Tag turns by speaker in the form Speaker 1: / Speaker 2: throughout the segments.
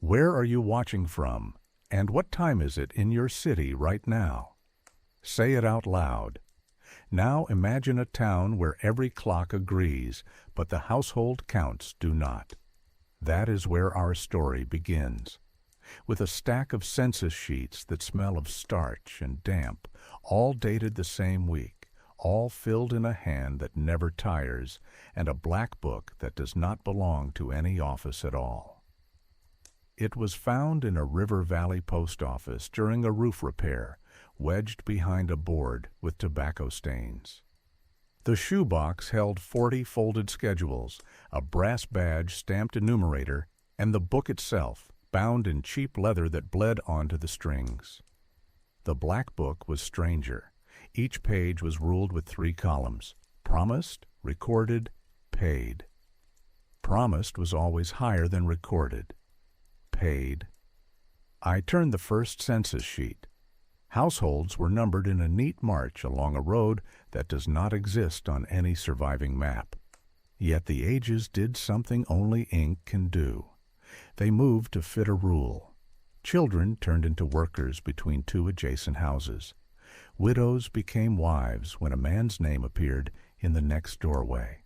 Speaker 1: Where are you watching from? And what time is it in your city right now? Say it out loud. Now imagine a town where every clock agrees, but the household counts do not. That is where our story begins. With a stack of census sheets that smell of starch and damp, all dated the same week, all filled in a hand that never tires, and a black book that does not belong to any office at all. It was found in a River Valley post office during a roof repair, wedged behind a board with tobacco stains. The shoebox held 40 folded schedules, a brass badge stamped enumerator, and the book itself, bound in cheap leather that bled onto the strings. The black book was stranger. Each page was ruled with 3 columns: promised, recorded, paid. Promised was always higher than recorded. Paid. I turned the first census sheet. Households were numbered in a neat march along a road that does not exist on any surviving map. Yet the ages did something only ink can do. They moved to fit a rule. Children turned into workers between 2 adjacent houses. Widows became wives when a man's name appeared in the next doorway.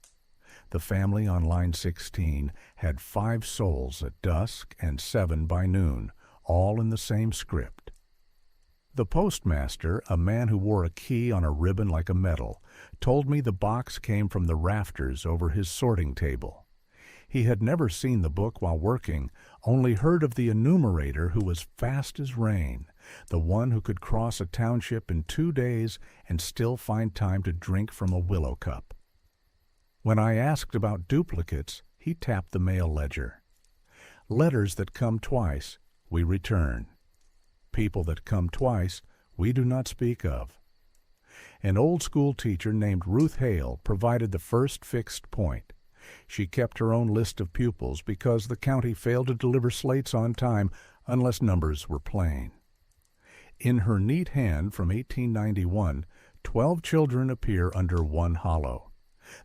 Speaker 1: The family on line 16 had 5 souls at dusk and 7 by noon, all in the same script. The postmaster, a man who wore a key on a ribbon like a medal, told me the box came from the rafters over his sorting table. He had never seen the book while working, only heard of the enumerator who was fast as rain, the one who could cross a township in 2 days and still find time to drink from a willow cup. When I asked about duplicates, he tapped the mail ledger. Letters that come twice, we return. People that come twice, we do not speak of. An old school teacher named Ruth Hale provided the first fixed point. She kept her own list of pupils because the county failed to deliver slates on time unless numbers were plain. In her neat hand from 1891, 12 children appear under one hollow.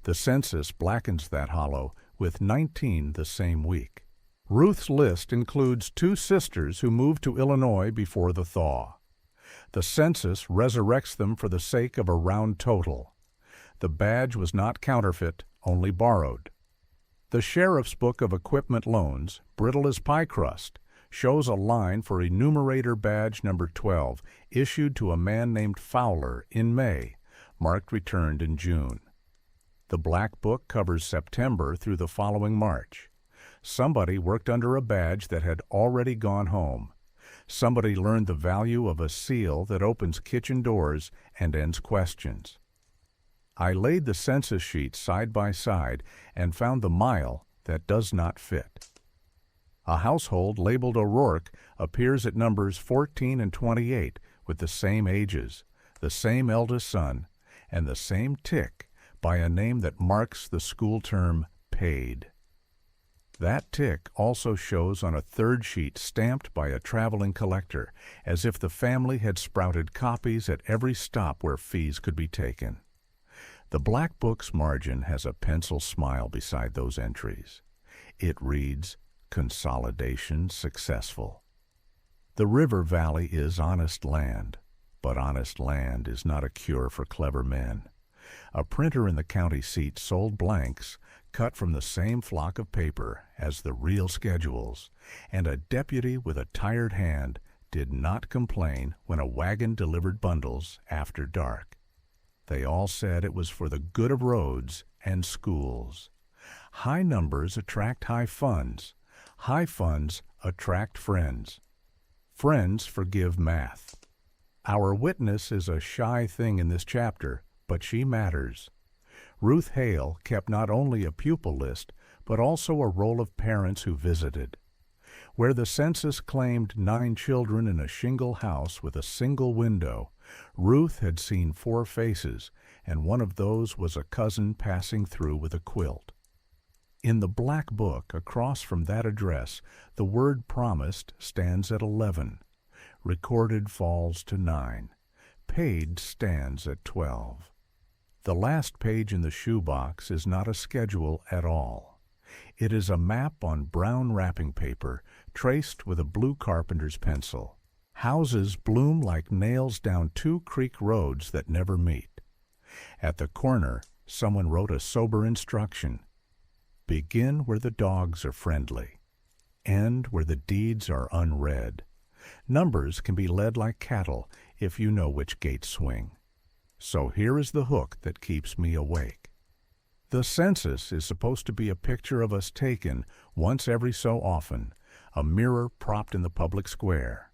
Speaker 1: The census blackens that hollow with 19 the same week. Ruth's list includes 2 sisters who moved to Illinois before the thaw. The census resurrects them for the sake of a round total. The badge was not counterfeit, only borrowed. The sheriff's book of equipment loans, brittle as pie crust, shows a line for enumerator badge number 12, issued to a man named Fowler in May, marked returned in June. The black book covers September through the following March. Somebody worked under a badge that had already gone home. Somebody learned the value of a seal that opens kitchen doors and ends questions. I laid the census sheets side by side and found the mile that does not fit. A household labeled O'Rourke appears at numbers 14 and 28 with the same ages, the same eldest son, and the same tick by a name that marks the school term paid. That tick also shows on a third sheet stamped by a traveling collector, as if the family had sprouted copies at every stop where fees could be taken. The black book's margin has a pencil smile beside those entries. It reads, "Consolidation successful." The River Valley is honest land, but honest land is not a cure for clever men. A printer in the county seat sold blanks cut from the same flock of paper as the real schedules, and a deputy with a tired hand did not complain when a wagon delivered bundles after dark. They all said it was for the good of roads and schools. High numbers attract high funds. High funds attract friends. Friends forgive math. Our witness is a shy thing in this chapter, but she matters. Ruth Hale kept not only a pupil list, but also a roll of parents who visited. Where the census claimed 9 children in a shingle house with a single window, Ruth had seen 4 faces, and one of those was a cousin passing through with a quilt. In the black book across from that address, the word promised stands at 11. Recorded falls to 9. Paid stands at 12. The last page in the shoebox is not a schedule at all. It is a map on brown wrapping paper, traced with a blue carpenter's pencil. Houses bloom like nails down two creek roads that never meet. At the corner, someone wrote a sober instruction. Begin where the dogs are friendly. End where the deeds are unread. Numbers can be led like cattle if you know which gate swing. So here is the hook that keeps me awake. The census is supposed to be a picture of us taken once every so often, a mirror propped in the public square.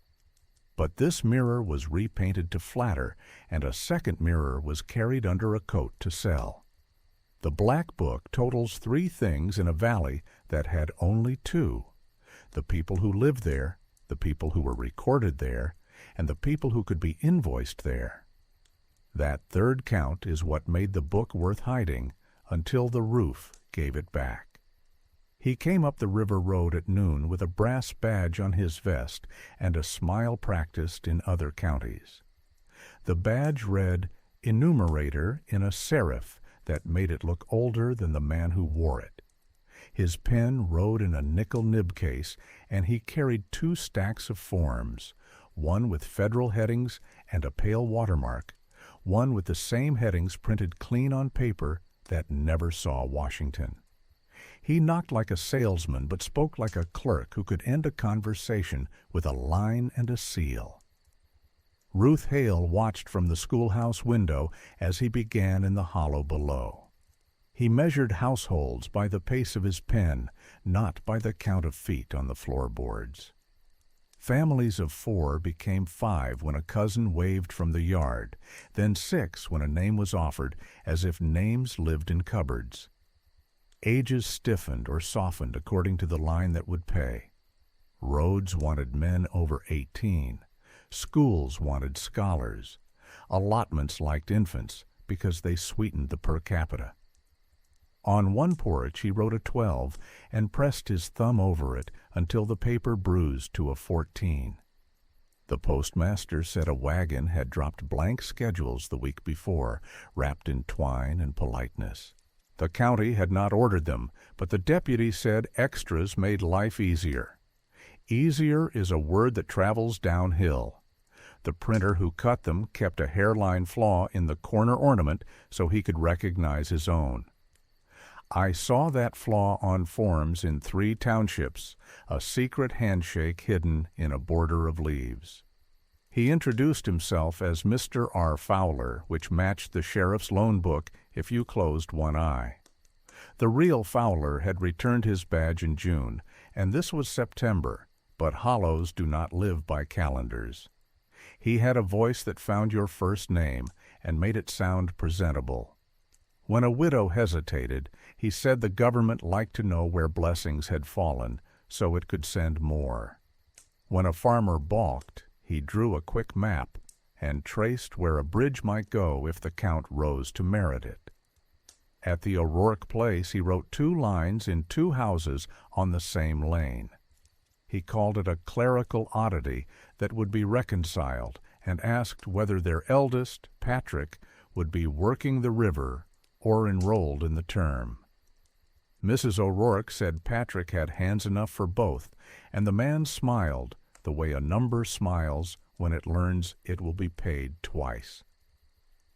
Speaker 1: But this mirror was repainted to flatter, and a second mirror was carried under a coat to sell. The Black Book totals 3 things in a valley that had only 2: the people who lived there, the people who were recorded there, and the people who could be invoiced there. That third count is what made the book worth hiding until the roof gave it back. He came up the river road at noon with a brass badge on his vest and a smile practiced in other counties. The badge read Enumerator in a serif that made it look older than the man who wore it. His pen rode in a nickel nib case, and he carried 2 stacks of forms, one with federal headings and a pale watermark, one with the same headings printed clean on paper that never saw Washington. He knocked like a salesman, but spoke like a clerk who could end a conversation with a line and a seal. Ruth Hale watched from the schoolhouse window as he began in the hollow below. He measured households by the pace of his pen, not by the count of feet on the floorboards. Families of 4 became 5 when a cousin waved from the yard, then 6 when a name was offered, as if names lived in cupboards. Ages stiffened or softened according to the line that would pay. Roads wanted men over 18. Schools wanted scholars. Allotments liked infants because they sweetened the per capita. On one porch he wrote a 12 and pressed his thumb over it until the paper bruised to a 14. The postmaster said a wagon had dropped blank schedules the week before, wrapped in twine and politeness. The county had not ordered them, but the deputy said extras made life easier. Easier is a word that travels downhill. The printer who cut them kept a hairline flaw in the corner ornament so he could recognize his own. I saw that flaw on forms in 3 townships, a secret handshake hidden in a border of leaves. He introduced himself as Mr. R. Fowler, which matched the sheriff's loan book if you closed one eye. The real Fowler had returned his badge in June, and this was September, but hollows do not live by calendars. He had a voice that found your first name and made it sound presentable. When a widow hesitated, he said the government liked to know where blessings had fallen, so it could send more. When a farmer balked, he drew a quick map and traced where a bridge might go if the count rose to merit it. At the O'Rourke place he wrote 2 lines in 2 houses on the same lane. He called it a clerical oddity that would be reconciled, and asked whether their eldest, Patrick, would be working the river or enrolled in the term. Mrs. O'Rourke said Patrick had hands enough for both, and the man smiled the way a number smiles when it learns it will be paid twice.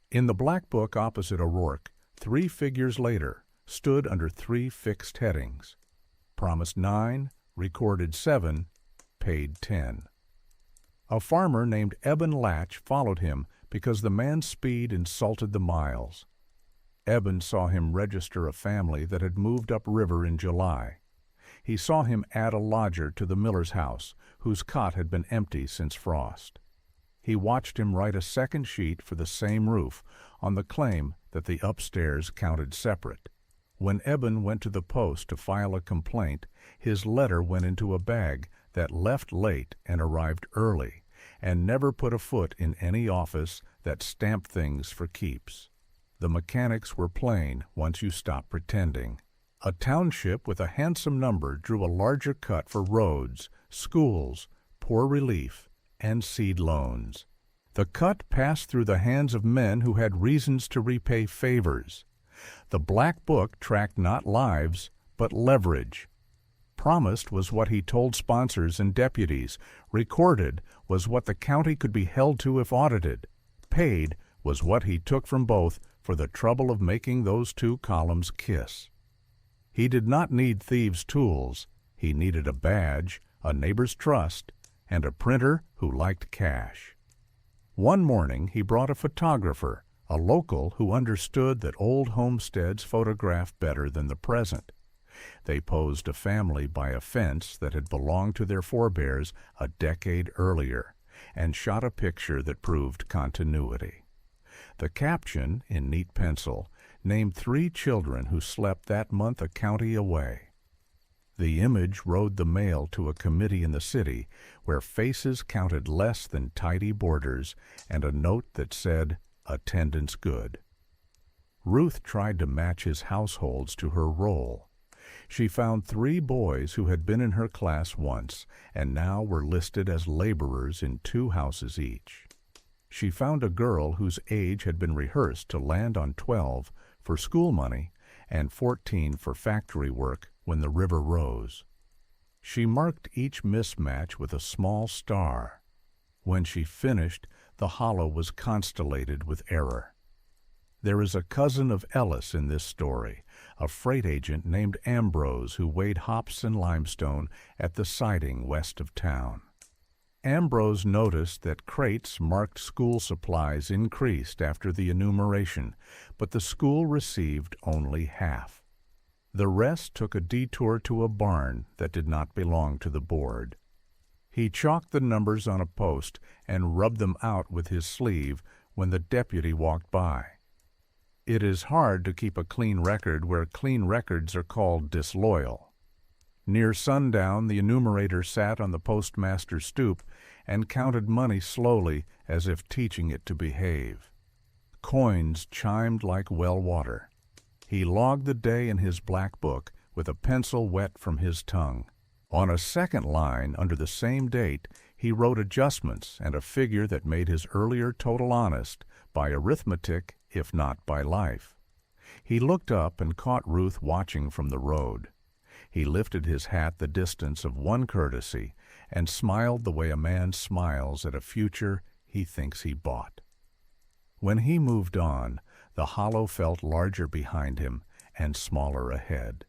Speaker 1: In the Black Book opposite O'Rourke, 3 figures later, stood under 3 fixed headings: promised 9, recorded 7, paid 10. A farmer named Eben Latch followed him because the man's speed insulted the miles. Eben saw him register a family that had moved upriver in July. He saw him add a lodger to the miller's house, whose cot had been empty since frost. He watched him write a second sheet for the same roof on the claim that the upstairs counted separate. When Eben went to the post to file a complaint, his letter went into a bag that left late and arrived early, and never put a foot in any office that stamped things for keeps. The mechanics were plain once you stopped pretending. A township with a handsome number drew a larger cut for roads, schools, poor relief, and seed loans. The cut passed through the hands of men who had reasons to repay favors. The Black Book tracked not lives, but leverage. Promised was what he told sponsors and deputies. Recorded was what the county could be held to if audited. Paid was what he took from both for the trouble of making those two columns kiss. He did not need thieves' tools. He needed a badge, a neighbor's trust, and a printer who liked cash. One morning he brought a photographer, a local who understood that old homesteads photograph better than the present. They posed a family by a fence that had belonged to their forebears a decade earlier, and shot a picture that proved continuity. The caption, in neat pencil, named 3 children who slept that month a county away. The image rode the mail to a committee in the city where faces counted less than tidy borders and a note that said, "Attendance good." Ruth tried to match his households to her role. She found 3 boys who had been in her class once and now were listed as laborers in 2 houses each. She found a girl whose age had been rehearsed to land on 12 for school money and 14 for factory work when the river rose. She marked each mismatch with a small star. When she finished, the hollow was constellated with error. There is a cousin of Ellis in this story, a freight agent named Ambrose who weighed hops and limestone at the siding west of town. Ambrose noticed that crates marked school supplies increased after the enumeration, but the school received only half. The rest took a detour to a barn that did not belong to the board. He chalked the numbers on a post and rubbed them out with his sleeve when the deputy walked by. It is hard to keep a clean record where clean records are called disloyal. Near sundown, the enumerator sat on the postmaster's stoop and counted money slowly as if teaching it to behave. Coins chimed like well water. He logged the day in his black book with a pencil wet from his tongue. On a second line under the same date, he wrote adjustments and a figure that made his earlier total honest by arithmetic, if not by life. He looked up and caught Ruth watching from the road. He lifted his hat the distance of one courtesy and smiled the way a man smiles at a future he thinks he bought. When he moved on, the hollow felt larger behind him and smaller ahead.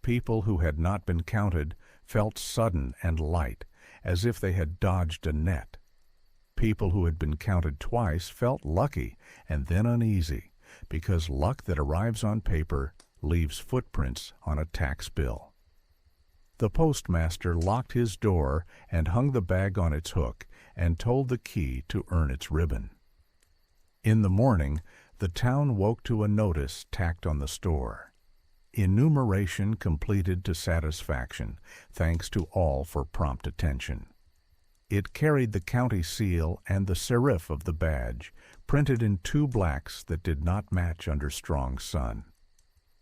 Speaker 1: People who had not been counted felt sudden and light, as if they had dodged a net. People who had been counted twice felt lucky and then uneasy, because luck that arrives on paper leaves footprints on a tax bill. The postmaster locked his door and hung the bag on its hook and told the key to earn its ribbon. In the morning, the town woke to a notice tacked on the store. Enumeration completed to satisfaction, thanks to all for prompt attention. It carried the county seal and the serif of the badge, printed in 2 blacks that did not match under strong sun.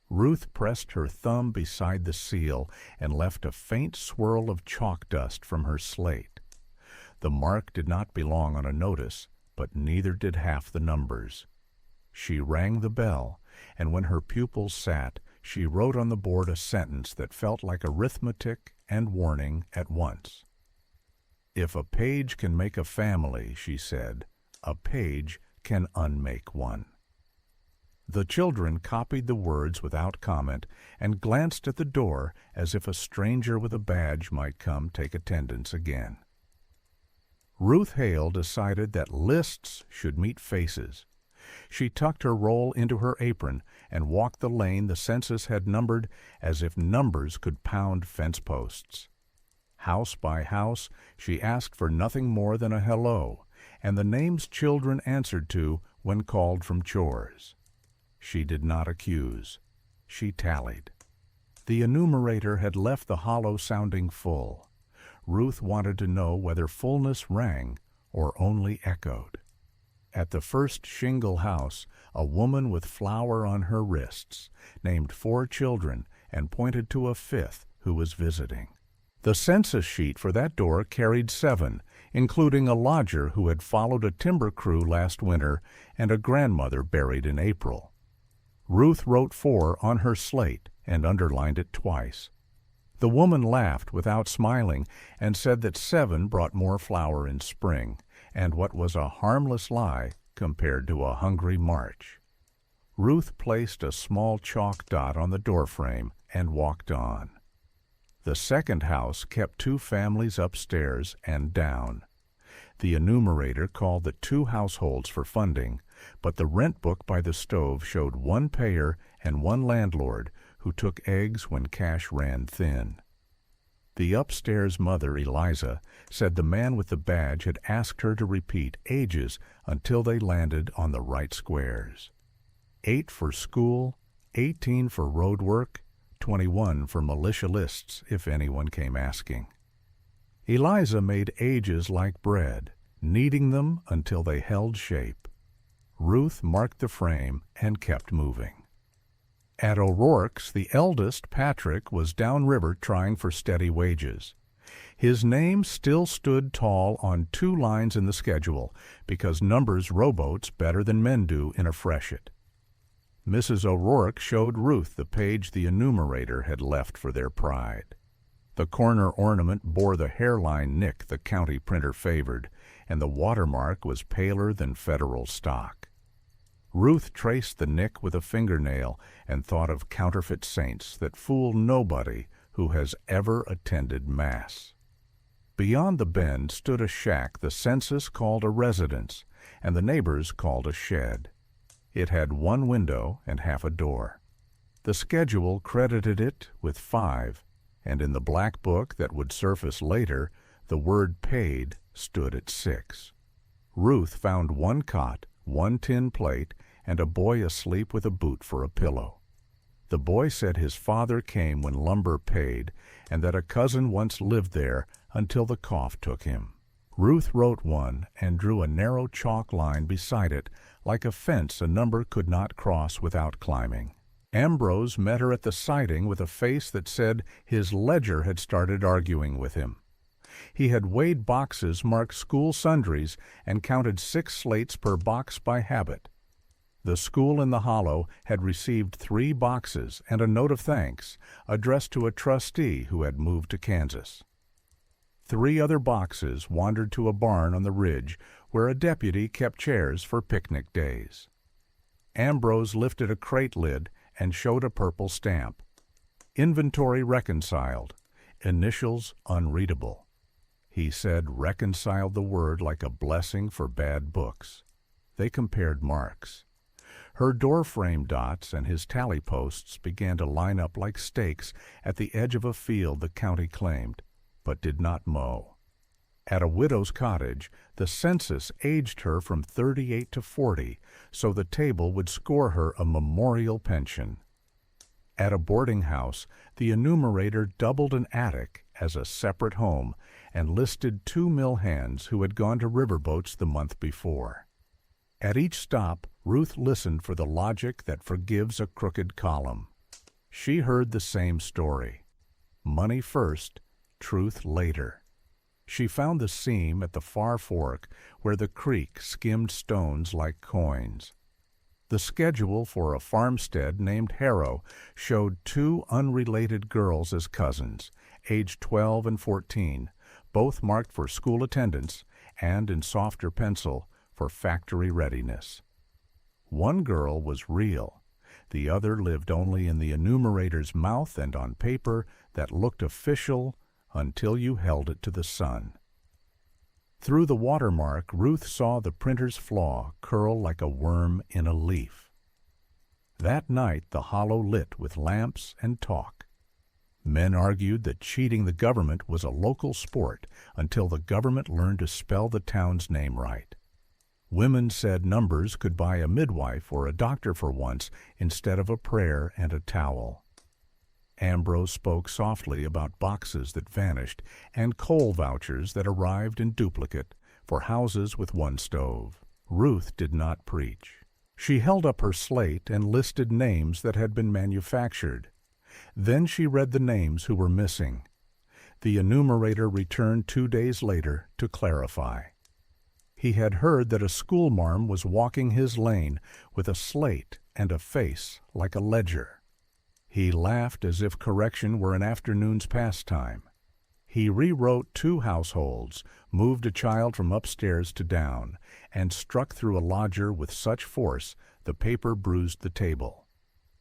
Speaker 1: Ruth pressed her thumb beside the seal and left a faint swirl of chalk dust from her slate. The mark did not belong on a notice, but neither did half the numbers. She rang the bell, and when her pupils sat, she wrote on the board a sentence that felt like arithmetic and warning at once. "If a page can make a family," she said, "a page can unmake one." The children copied the words without comment and glanced at the door as if a stranger with a badge might come take attendance again. Ruth Hale decided that lists should meet faces. She tucked her roll into her apron and walked the lane the census had numbered as if numbers could pound fence posts. House by house, she asked for nothing more than a hello, and the names children answered to when called from chores. She did not accuse. She tallied. The enumerator had left the hollow sounding full. Ruth wanted to know whether fullness rang or only echoed. At the first shingle house, a woman with flour on her wrists named 4 children and pointed to a 5th who was visiting. The census sheet for that door carried 7, including a lodger who had followed a timber crew last winter and a grandmother buried in April. Ruth wrote 4 on her slate and underlined it twice. The woman laughed without smiling and said that 7 brought more flour in spring, and what was a harmless lie compared to a hungry March. Ruth placed a small chalk dot on the doorframe and walked on. The second house kept 2 families upstairs and down. The enumerator called the 2 households for funding, but the rent book by the stove showed 1 payer and 1 landlord who took eggs when cash ran thin. The upstairs mother, Eliza, said the man with the badge had asked her to repeat ages until they landed on the right squares. 8 for school, 18 for road work, 21 for militia lists if anyone came asking. Eliza made ages like bread, kneading them until they held shape. Ruth marked the frame and kept moving. At O'Rourke's, the eldest, Patrick, was downriver trying for steady wages. His name still stood tall on 2 lines in the schedule because numbers rowboats better than men do in a freshet. Mrs. O'Rourke showed Ruth the page the enumerator had left for their pride. The corner ornament bore the hairline nick the county printer favored, and the watermark was paler than federal stock. Ruth traced the nick with a fingernail and thought of counterfeit saints that fool nobody who has ever attended Mass. Beyond the bend stood a shack the census called a residence, and the neighbors called a shed. It had 1 window and half a door. The schedule credited it with 5, and in the black book that would surface later, the word paid stood at 6. Ruth found 1 cot, 1 tin plate, and a boy asleep with a boot for a pillow. The boy said his father came when lumber paid, and that a cousin once lived there until the cough took him. Ruth wrote 1 and drew a narrow chalk line beside it, like a fence a number could not cross without climbing. Ambrose met her at the siding with a face that said his ledger had started arguing with him. He had weighed boxes marked school sundries and counted 6 slates per box by habit. The school in the hollow had received 3 boxes and a note of thanks addressed to a trustee who had moved to Kansas. 3 other boxes wandered to a barn on the ridge where a deputy kept chairs for picnic days. Ambrose lifted a crate lid and showed a purple stamp. Inventory reconciled. Initials unreadable. He said reconciled the word like a blessing for bad books. They compared marks. Her door-frame dots and his tally posts began to line up like stakes at the edge of a field the county claimed, but did not mow. At a widow's cottage, the census aged her from 38 to 40, so the table would score her a memorial pension. At a boarding house, the enumerator doubled an attic as a separate home and listed 2 mill hands who had gone to riverboats the month before. At each stop, Ruth listened for the logic that forgives a crooked column. She heard the same story. Money first, truth later. She found the seam at the far fork where the creek skimmed stones like coins. The schedule for a farmstead named Harrow showed 2 unrelated girls as cousins, aged 12 and 14, both marked for school attendance and, in softer pencil, for factory readiness. 1 girl was real. The other lived only in the enumerator's mouth and on paper that looked official until you held it to the sun. Through the watermark, Ruth saw the printer's flaw curl like a worm in a leaf. That night the hollow lit with lamps and talk. Men argued that cheating the government was a local sport until the government learned to spell the town's name right. Women said numbers could buy a midwife or a doctor for once instead of a prayer and a towel. Ambrose spoke softly about boxes that vanished and coal vouchers that arrived in duplicate for houses with 1 stove. Ruth did not preach. She held up her slate and listed names that had been manufactured. Then she read the names who were missing. The enumerator returned 2 days later to clarify. He had heard that a schoolmarm was walking his lane with a slate and a face like a ledger. He laughed as if correction were an afternoon's pastime. He rewrote 2 households, moved a child from upstairs to down, and struck through a lodger with such force the paper bruised the table.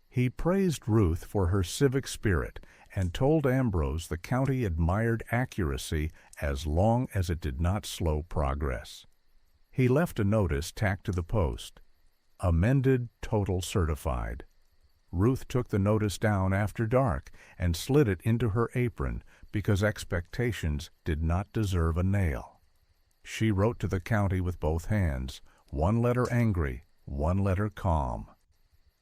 Speaker 1: He praised Ruth for her civic spirit and told Ambrose the county admired accuracy as long as it did not slow progress. He left a notice tacked to the post. Amended, total certified. Ruth took the notice down after dark and slid it into her apron because expectations did not deserve a nail. She wrote to the county with both hands, 1 letter angry, 1 letter calm.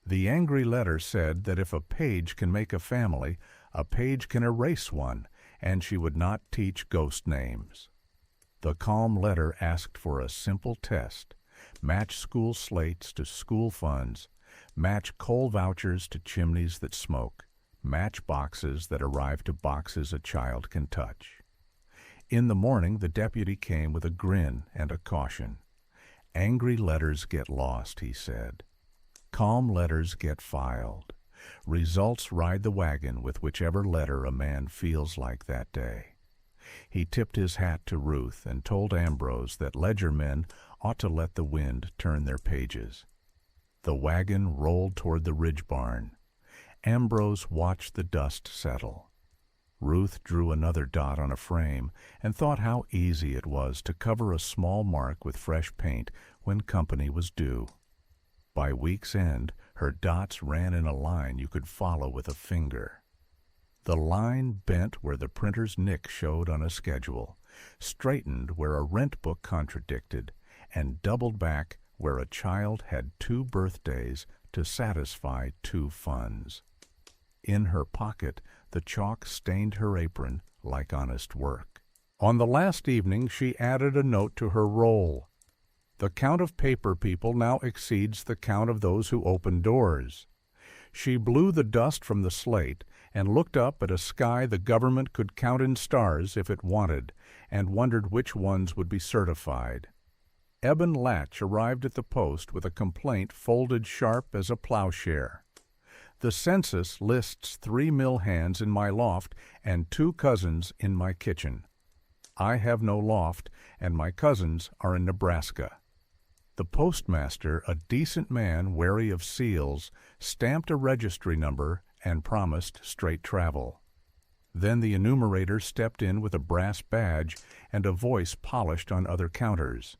Speaker 1: The angry letter said that if a page can make a family, a page can erase one, and she would not teach ghost names. The calm letter asked for a simple test: match school slates to school funds, match coal vouchers to chimneys that smoke, match boxes that arrive to boxes a child can touch. In the morning, the deputy came with a grin and a caution. Angry letters get lost, he said. Calm letters get filed. Results ride the wagon with whichever letter a man feels like that day. He tipped his hat to Ruth and told Ambrose that ledger men ought to let the wind turn their pages. The wagon rolled toward the ridge barn. Ambrose watched the dust settle. Ruth drew another dot on a frame and thought how easy it was to cover a small mark with fresh paint when company was due. By week's end, her dots ran in a line you could follow with a finger. The line bent where the printer's nick showed on a schedule, straightened where a rent book contradicted, and doubled back where a child had 2 birthdays to satisfy 2 funds. In her pocket, the chalk stained her apron like honest work. On the last evening, she added a note to her roll. The count of paper people now exceeds the count of those who open doors. She blew the dust from the slate and looked up at a sky the government could count in stars if it wanted, and wondered which ones would be certified. Eben Latch arrived at the post with a complaint folded sharp as a plowshare. The census lists 3 mill hands in my loft and 2 cousins in my kitchen. I have no loft, and my cousins are in Nebraska. The postmaster, a decent man wary of seals, stamped a registry number and promised straight travel. Then the enumerator stepped in with a brass badge and a voice polished on other counters.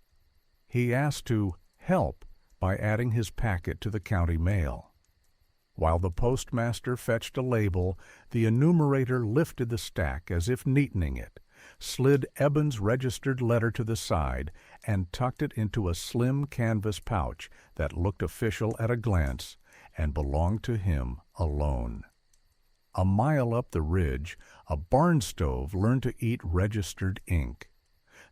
Speaker 1: He asked to help by adding his packet to the county mail. While the postmaster fetched a label, the enumerator lifted the stack as if neatening it, slid Eben's registered letter to the side, and tucked it into a slim canvas pouch that looked official at a glance and belonged to him alone. A mile up the ridge, a barn stove learned to eat registered ink.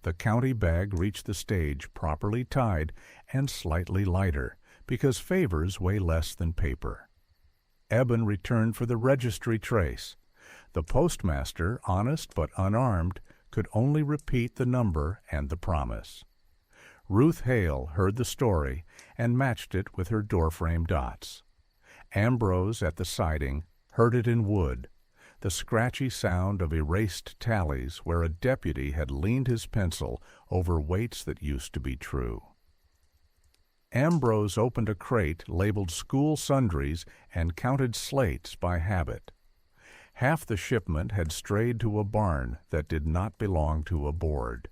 Speaker 1: The county bag reached the stage properly tied and slightly lighter, because favors weigh less than paper. Eben returned for the registry trace. The postmaster, honest but unarmed, could only repeat the number and the promise. Ruth Hale heard the story and matched it with her doorframe dots. Ambrose, at the siding, heard it in wood, the scratchy sound of erased tallies where a deputy had leaned his pencil over weights that used to be true. Ambrose opened a crate labeled school sundries and counted slates by habit. Half the shipment had strayed to a barn that did not belong to a board.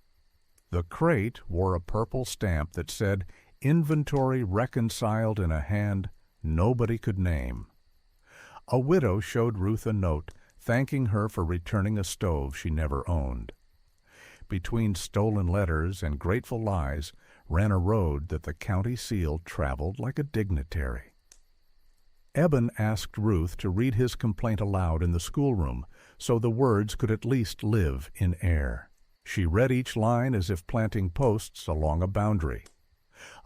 Speaker 1: The crate wore a purple stamp that said, "Inventory reconciled in a hand nobody could name." A widow showed Ruth a note thanking her for returning a stove she never owned. Between stolen letters and grateful lies ran a road that the county seal traveled like a dignitary. Eben asked Ruth to read his complaint aloud in the schoolroom so the words could at least live in air. She read each line as if planting posts along a boundary.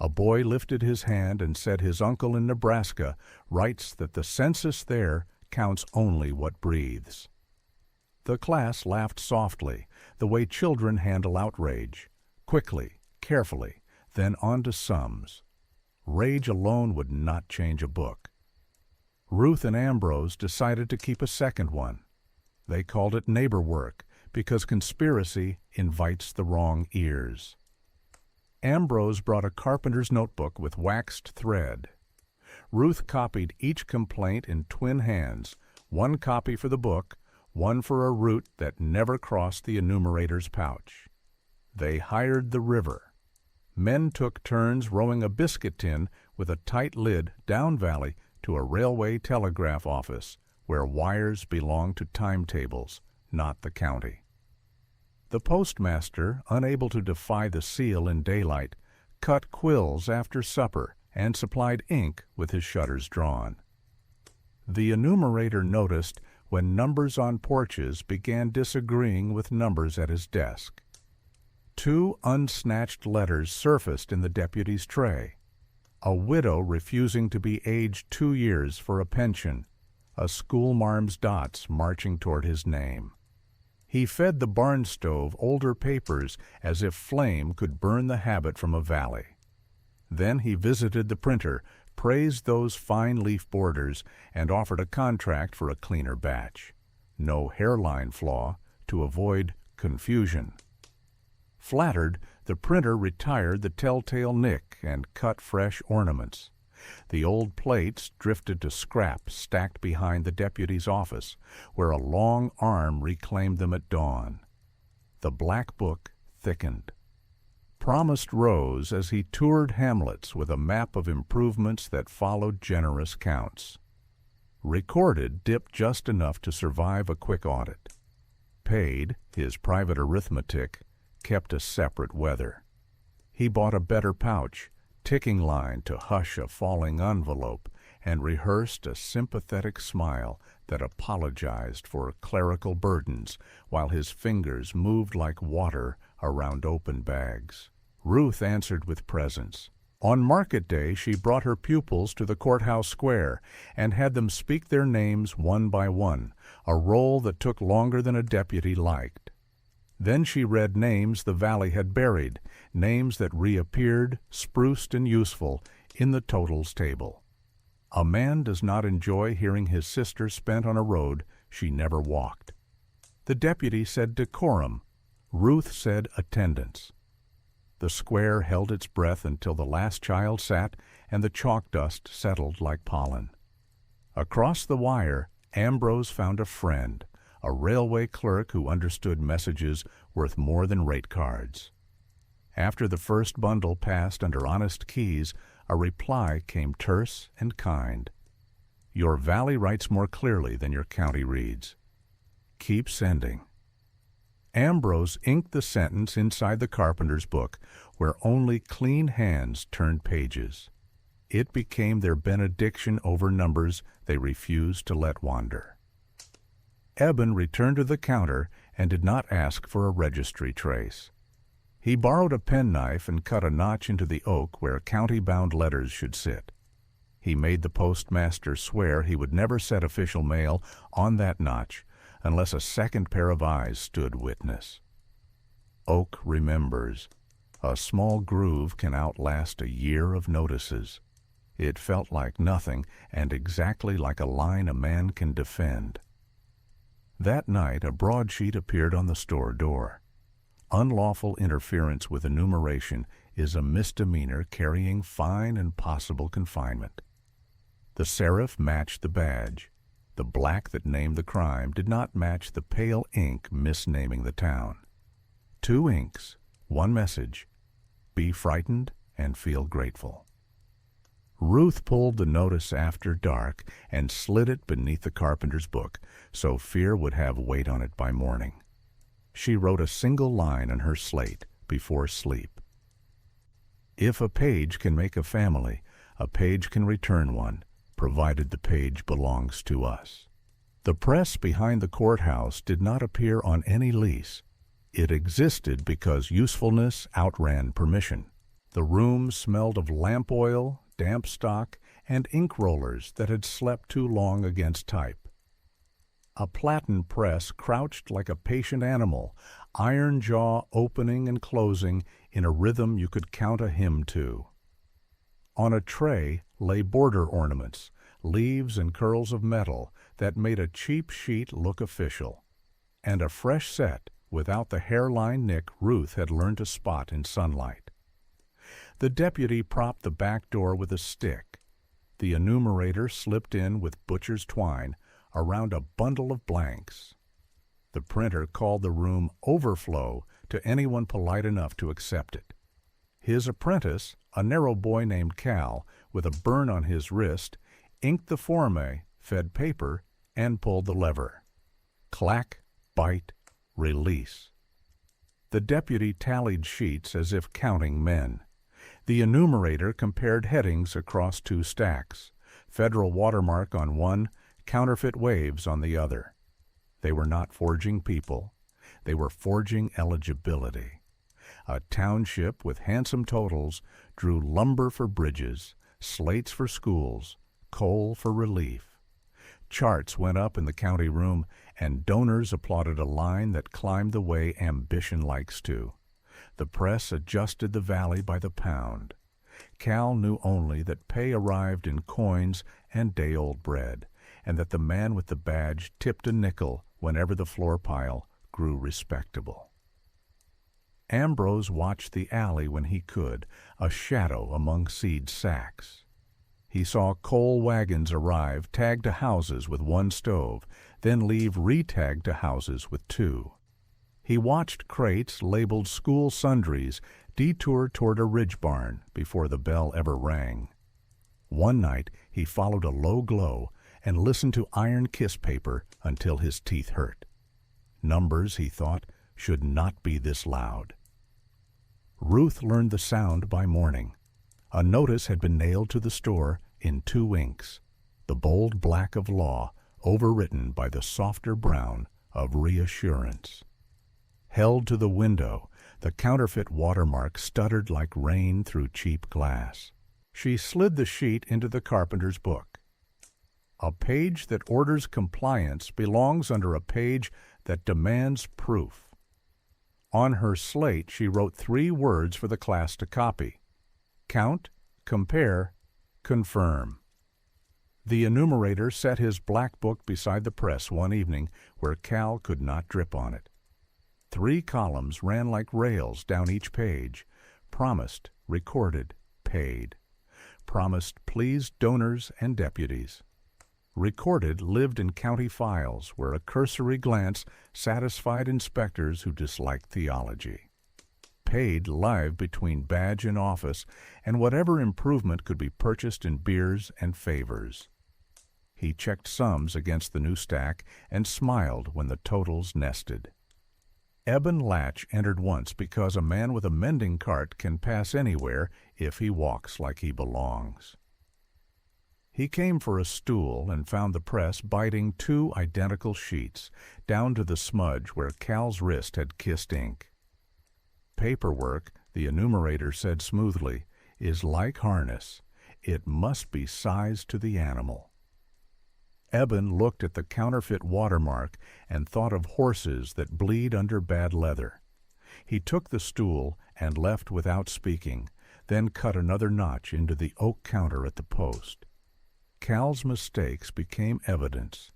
Speaker 1: A boy lifted his hand and said his uncle in Nebraska writes that the census there counts only what breathes. The class laughed softly, the way children handle outrage, quickly, carefully, then on to sums. Rage alone would not change a book. Ruth and Ambrose decided to keep a second one. They called it neighbor work because conspiracy invites the wrong ears. Ambrose brought a carpenter's notebook with waxed thread. Ruth copied each complaint in twin hands, one copy for the book, one for a route that never crossed the enumerator's pouch. They hired the river. Men took turns rowing a biscuit tin with a tight lid down valley to a railway telegraph office where wires belong to timetables, not the county. The postmaster, unable to defy the seal in daylight, cut quills after supper and supplied ink with his shutters drawn. The enumerator noticed when numbers on porches began disagreeing with numbers at his desk. 2 unsnatched letters surfaced in the deputy's tray. A widow refusing to be aged 2 years for a pension, a schoolmarm's dots marching toward his name. He fed the barn stove older papers as if flame could burn the habit from a valley. Then he visited the printer, praised those fine leaf borders, and offered a contract for a cleaner batch. No hairline flaw to avoid confusion. Flattered, the printer retired the telltale nick and cut fresh ornaments. The old plates drifted to scrap stacked behind the deputy's office, where a long arm reclaimed them at dawn. The black book thickened. Promised rose as he toured hamlets with a map of improvements that followed generous counts. Recorded dipped just enough to survive a quick audit. Paid, his private arithmetic, kept a separate weather. He bought a better pouch, ticking line to hush a falling envelope, and rehearsed a sympathetic smile that apologized for clerical burdens while his fingers moved like water around open bags. Ruth answered with presents. On market day she brought her pupils to the courthouse square and had them speak their names one by one, a role that took longer than a deputy liked. Then she read names the valley had buried, names that reappeared, spruced and useful, in the totals table. A man does not enjoy hearing his sister spent on a road she never walked. The deputy said decorum. Ruth said attendance. The square held its breath until the last child sat and the chalk dust settled like pollen. Across the wire, Ambrose found a friend, a railway clerk who understood messages worth more than rate cards. After the first bundle passed under honest keys, a reply came terse and kind. Your valley writes more clearly than your county reads. Keep sending. Ambrose inked the sentence inside the carpenter's book, where only clean hands turned pages. It became their benediction over numbers they refused to let wander. Eben returned to the counter and did not ask for a registry trace. He borrowed a penknife and cut a notch into the oak where county-bound letters should sit. He made the postmaster swear he would never set official mail on that notch unless a second pair of eyes stood witness. Oak remembers. A small groove can outlast a year of notices. It felt like nothing and exactly like a line a man can defend. That night a broadsheet appeared on the store door. Unlawful interference with enumeration is a misdemeanor carrying fine and possible confinement. The serif matched the badge. The black that named the crime did not match the pale ink misnaming the town. 2 inks, 1 message. Be frightened and feel grateful. Ruth pulled the notice after dark and slid it beneath the carpenter's book so fear would have weight on it by morning. She wrote a single line on her slate before sleep. If a page can make a family, a page can return one, provided the page belongs to us. The press behind the courthouse did not appear on any lease. It existed because usefulness outran permission. The room smelled of lamp oil, damp stock, and ink rollers that had slept too long against type. A platen press crouched like a patient animal, iron jaw opening and closing in a rhythm you could count a hymn to. On a tray lay border ornaments, leaves and curls of metal that made a cheap sheet look official, and a fresh set without the hairline nick Ruth had learned to spot in sunlight. The deputy propped the back door with a stick. The enumerator slipped in with butcher's twine around a bundle of blanks. The printer called the room overflow to anyone polite enough to accept it. His apprentice, a narrow boy named Cal, with a burn on his wrist, inked the forme, fed paper, and pulled the lever. Clack, bite, release. The deputy tallied sheets as if counting men. The enumerator compared headings across 2 stacks, federal watermark on one, counterfeit waves on the other. They were not forging people. They were forging eligibility. A township with handsome totals drew lumber for bridges, slates for schools, coal for relief. Charts went up in the county room, and donors applauded a line that climbed the way ambition likes to. The press adjusted the valley by the pound. Cal knew only that pay arrived in coins and day-old bread, and that the man with the badge tipped a nickel whenever the floor pile grew respectable. Ambrose watched the alley when he could, a shadow among seed sacks. He saw coal wagons arrive tagged to houses with 1 stove, then leave re-tagged to houses with 2. He watched crates labeled school sundries detour toward a ridge barn before the bell ever rang. One night he followed a low glow and listened to iron kiss paper until his teeth hurt. Numbers, he thought, should not be this loud. Ruth learned the sound by morning. A notice had been nailed to the store in 2 inks, the bold black of law overwritten by the softer brown of reassurance. Held to the window, the counterfeit watermark stuttered like rain through cheap glass. She slid the sheet into the carpenter's book. A page that orders compliance belongs under a page that demands proof. On her slate she wrote 3 words for the class to copy: count, compare, confirm. The enumerator set his black book beside the press one evening where Cal could not drip on it. 3 columns ran like rails down each page: promised, recorded, paid. Promised pleased donors and deputies. Recorded lived in county files where a cursory glance satisfied inspectors who disliked theology. Paid live between badge and office, and whatever improvement could be purchased in beers and favors. He checked sums against the new stack and smiled when the totals nested. Eben Latch entered once because a man with a mending cart can pass anywhere if he walks like he belongs. He came for a stool and found the press biting 2 identical sheets, down to the smudge where Cal's wrist had kissed ink. Paperwork, the enumerator said smoothly, is like harness. It must be sized to the animal. Eben looked at the counterfeit watermark and thought of horses that bleed under bad leather. He took the stool and left without speaking, then cut another notch into the oak counter at the post. Cal's mistakes became evidence.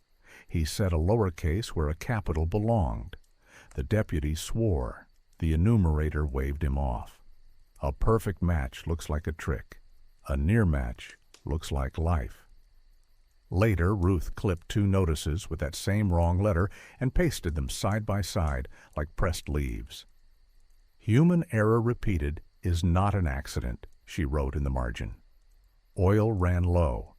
Speaker 1: He set a lowercase where a capital belonged. The deputy swore. The enumerator waved him off. A perfect match looks like a trick. A near match looks like life. Later, Ruth clipped 2 notices with that same wrong letter and pasted them side by side like pressed leaves. Human error repeated is not an accident, she wrote in the margin. Oil ran low.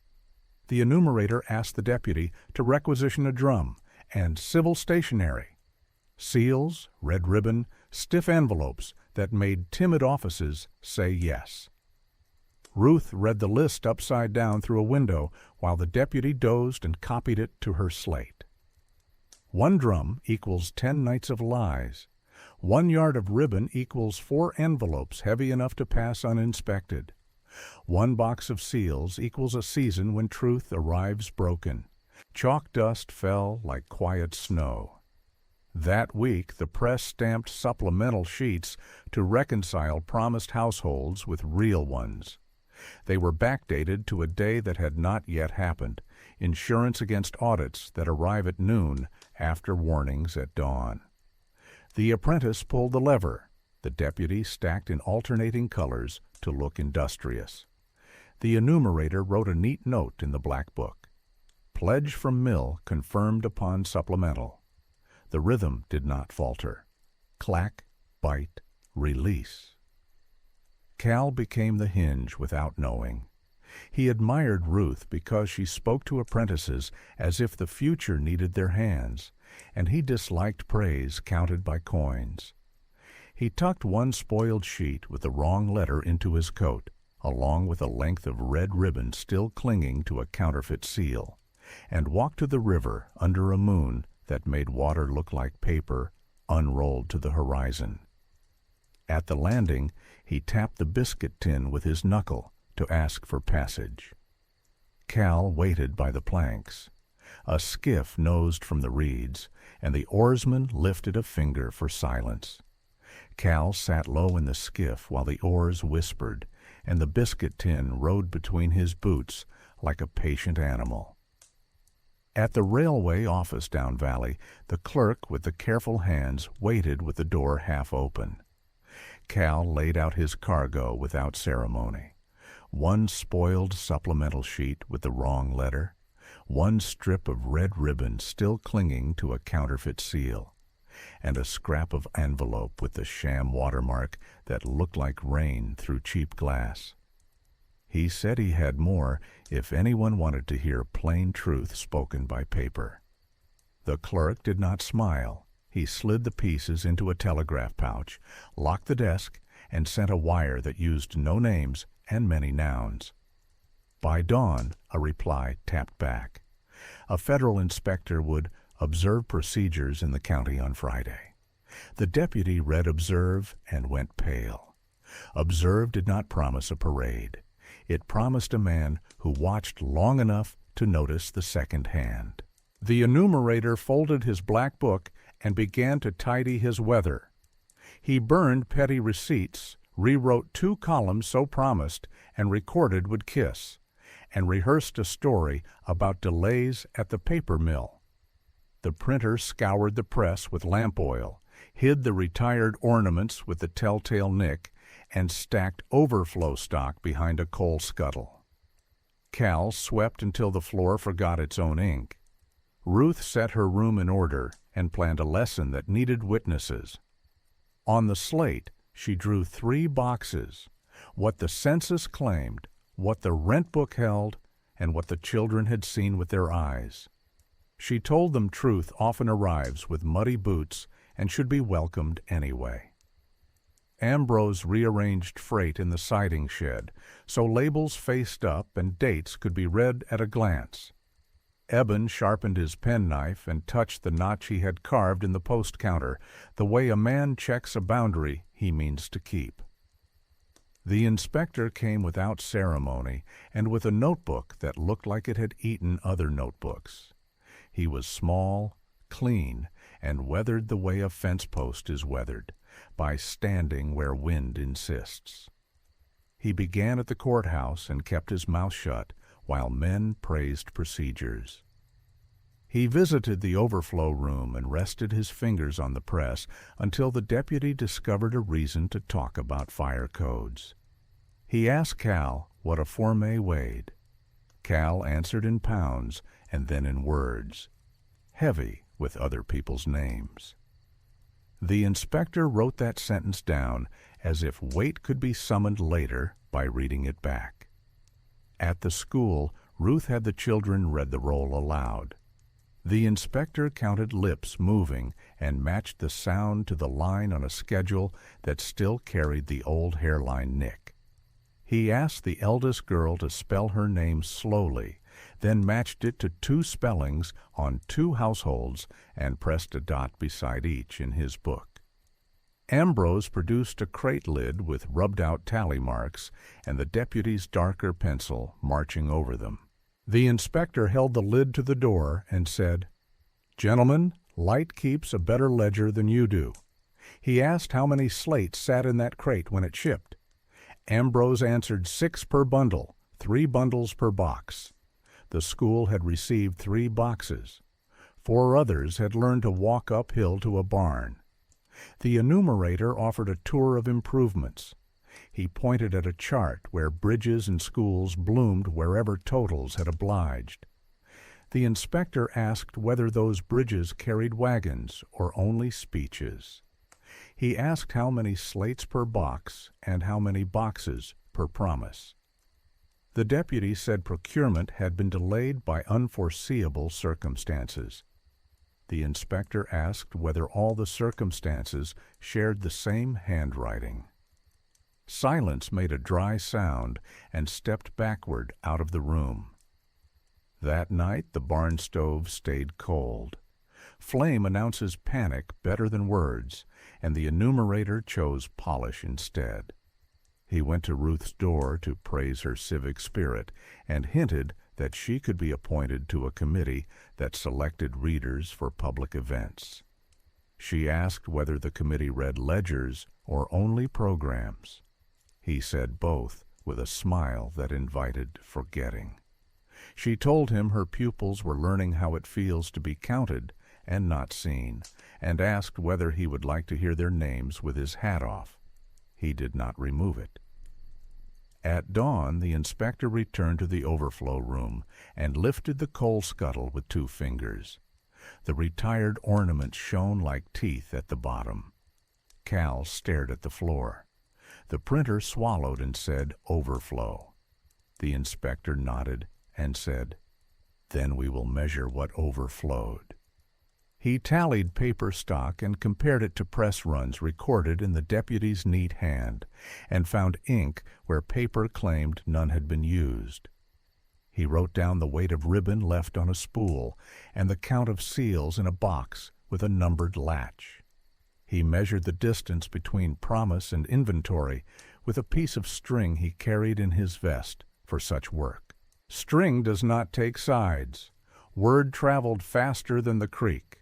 Speaker 1: The enumerator asked the deputy to requisition a drum and civil stationery, seals, red ribbon, stiff envelopes that made timid offices say yes. Ruth read the list upside down through a window while the deputy dozed and copied it to her slate. 1 drum equals 10 nights of lies. 1 yard of ribbon equals 4 envelopes heavy enough to pass uninspected. 1 box of seals equals a season when truth arrives broken. Chalk dust fell like quiet snow. That week the press stamped supplemental sheets to reconcile promised households with real ones. They were backdated to a day that had not yet happened, insurance against audits that arrive at noon after warnings at dawn. The apprentice pulled the lever. The deputy stacked in alternating colors to look industrious. The enumerator wrote a neat note in the black book. Pledge from mill confirmed upon supplemental. The rhythm did not falter. Clack, bite, release. Cal became the hinge without knowing. He admired Ruth because she spoke to apprentices as if the future needed their hands, and he disliked praise counted by coins. He tucked one spoiled sheet with the wrong letter into his coat, along with a length of red ribbon still clinging to a counterfeit seal, and walked to the river under a moon that made water look like paper unrolled to the horizon. At the landing, he tapped the biscuit tin with his knuckle to ask for passage. Cal waited by the planks. A skiff nosed from the reeds, and the oarsman lifted a finger for silence. Cal sat low in the skiff while the oars whispered, and the biscuit tin rode between his boots like a patient animal. At the railway office down valley, the clerk with the careful hands waited with the door half open. Cal laid out his cargo without ceremony. One spoiled supplemental sheet with the wrong letter, one strip of red ribbon still clinging to a counterfeit seal, and a scrap of envelope with the sham watermark that looked like rain through cheap glass. He said he had more if anyone wanted to hear plain truth spoken by paper. The clerk did not smile. He slid the pieces into a telegraph pouch, locked the desk, and sent a wire that used no names and many nouns. By dawn, a reply tapped back. A federal inspector would observe procedures in the county on Friday. The deputy read observe and went pale. Observe did not promise a parade. It promised a man who watched long enough to notice the second hand. The enumerator folded his black book and began to tidy his weather. He burned petty receipts, rewrote 2 columns so promised and recorded would kiss, and rehearsed a story about delays at the paper mill. The printer scoured the press with lamp oil, hid the retired ornaments with the telltale nick, and stacked overflow stock behind a coal scuttle. Cal swept until the floor forgot its own ink. Ruth set her room in order and planned a lesson that needed witnesses. On the slate, she drew 3 boxes: what the census claimed, what the rent book held, and what the children had seen with their eyes. She told them truth often arrives with muddy boots and should be welcomed anyway. Ambrose rearranged freight in the siding shed so labels faced up and dates could be read at a glance. Eben sharpened his penknife and touched the notch he had carved in the post counter, the way a man checks a boundary he means to keep. The inspector came without ceremony and with a notebook that looked like it had eaten other notebooks. He was small, clean, and weathered the way a fence post is weathered, by standing where wind insists. He began at the courthouse and kept his mouth shut while men praised procedures. He visited the overflow room and rested his fingers on the press until the deputy discovered a reason to talk about fire codes. He asked Cal what a forme weighed. Cal answered in pounds and then in words, heavy with other people's names. The inspector wrote that sentence down as if weight could be summoned later by reading it back. At the school, Ruth had the children read the roll aloud. The inspector counted lips moving and matched the sound to the line on a schedule that still carried the old hairline nick. He asked the eldest girl to spell her name slowly, then matched it to 2 spellings on 2 households and pressed a dot beside each in his book. Ambrose produced a crate lid with rubbed-out tally marks and the deputy's darker pencil marching over them. The inspector held the lid to the door and said, "Gentlemen, light keeps a better ledger than you do." He asked how many slates sat in that crate when it shipped. Ambrose answered 6 per bundle, 3 bundles per box. The school had received 3 boxes. 4 others had learned to walk uphill to a barn. The enumerator offered a tour of improvements. He pointed at a chart where bridges and schools bloomed wherever totals had obliged. The inspector asked whether those bridges carried wagons or only speeches. He asked how many slates per box and how many boxes per promise. The deputy said procurement had been delayed by unforeseeable circumstances. The inspector asked whether all the circumstances shared the same handwriting. Silence made a dry sound and stepped backward out of the room. That night the barn stove stayed cold. Flame announces panic better than words, and the enumerator chose polish instead. He went to Ruth's door to praise her civic spirit and hinted that she could be appointed to a committee that selected readers for public events. She asked whether the committee read ledgers or only programs. He said both, with a smile that invited forgetting. She told him her pupils were learning how it feels to be counted and not seen, and asked whether he would like to hear their names with his hat off. He did not remove it. At dawn, the inspector returned to the overflow room and lifted the coal scuttle with 2 fingers. The retired ornaments shone like teeth at the bottom. Cal stared at the floor. The printer swallowed and said, "Overflow." The inspector nodded and said, "Then we will measure what overflowed." He tallied paper stock and compared it to press runs recorded in the deputy's neat hand, and found ink where paper claimed none had been used. He wrote down the weight of ribbon left on a spool and the count of seals in a box with a numbered latch. He measured the distance between promise and inventory with a piece of string he carried in his vest for such work. String does not take sides. Word traveled faster than the creek.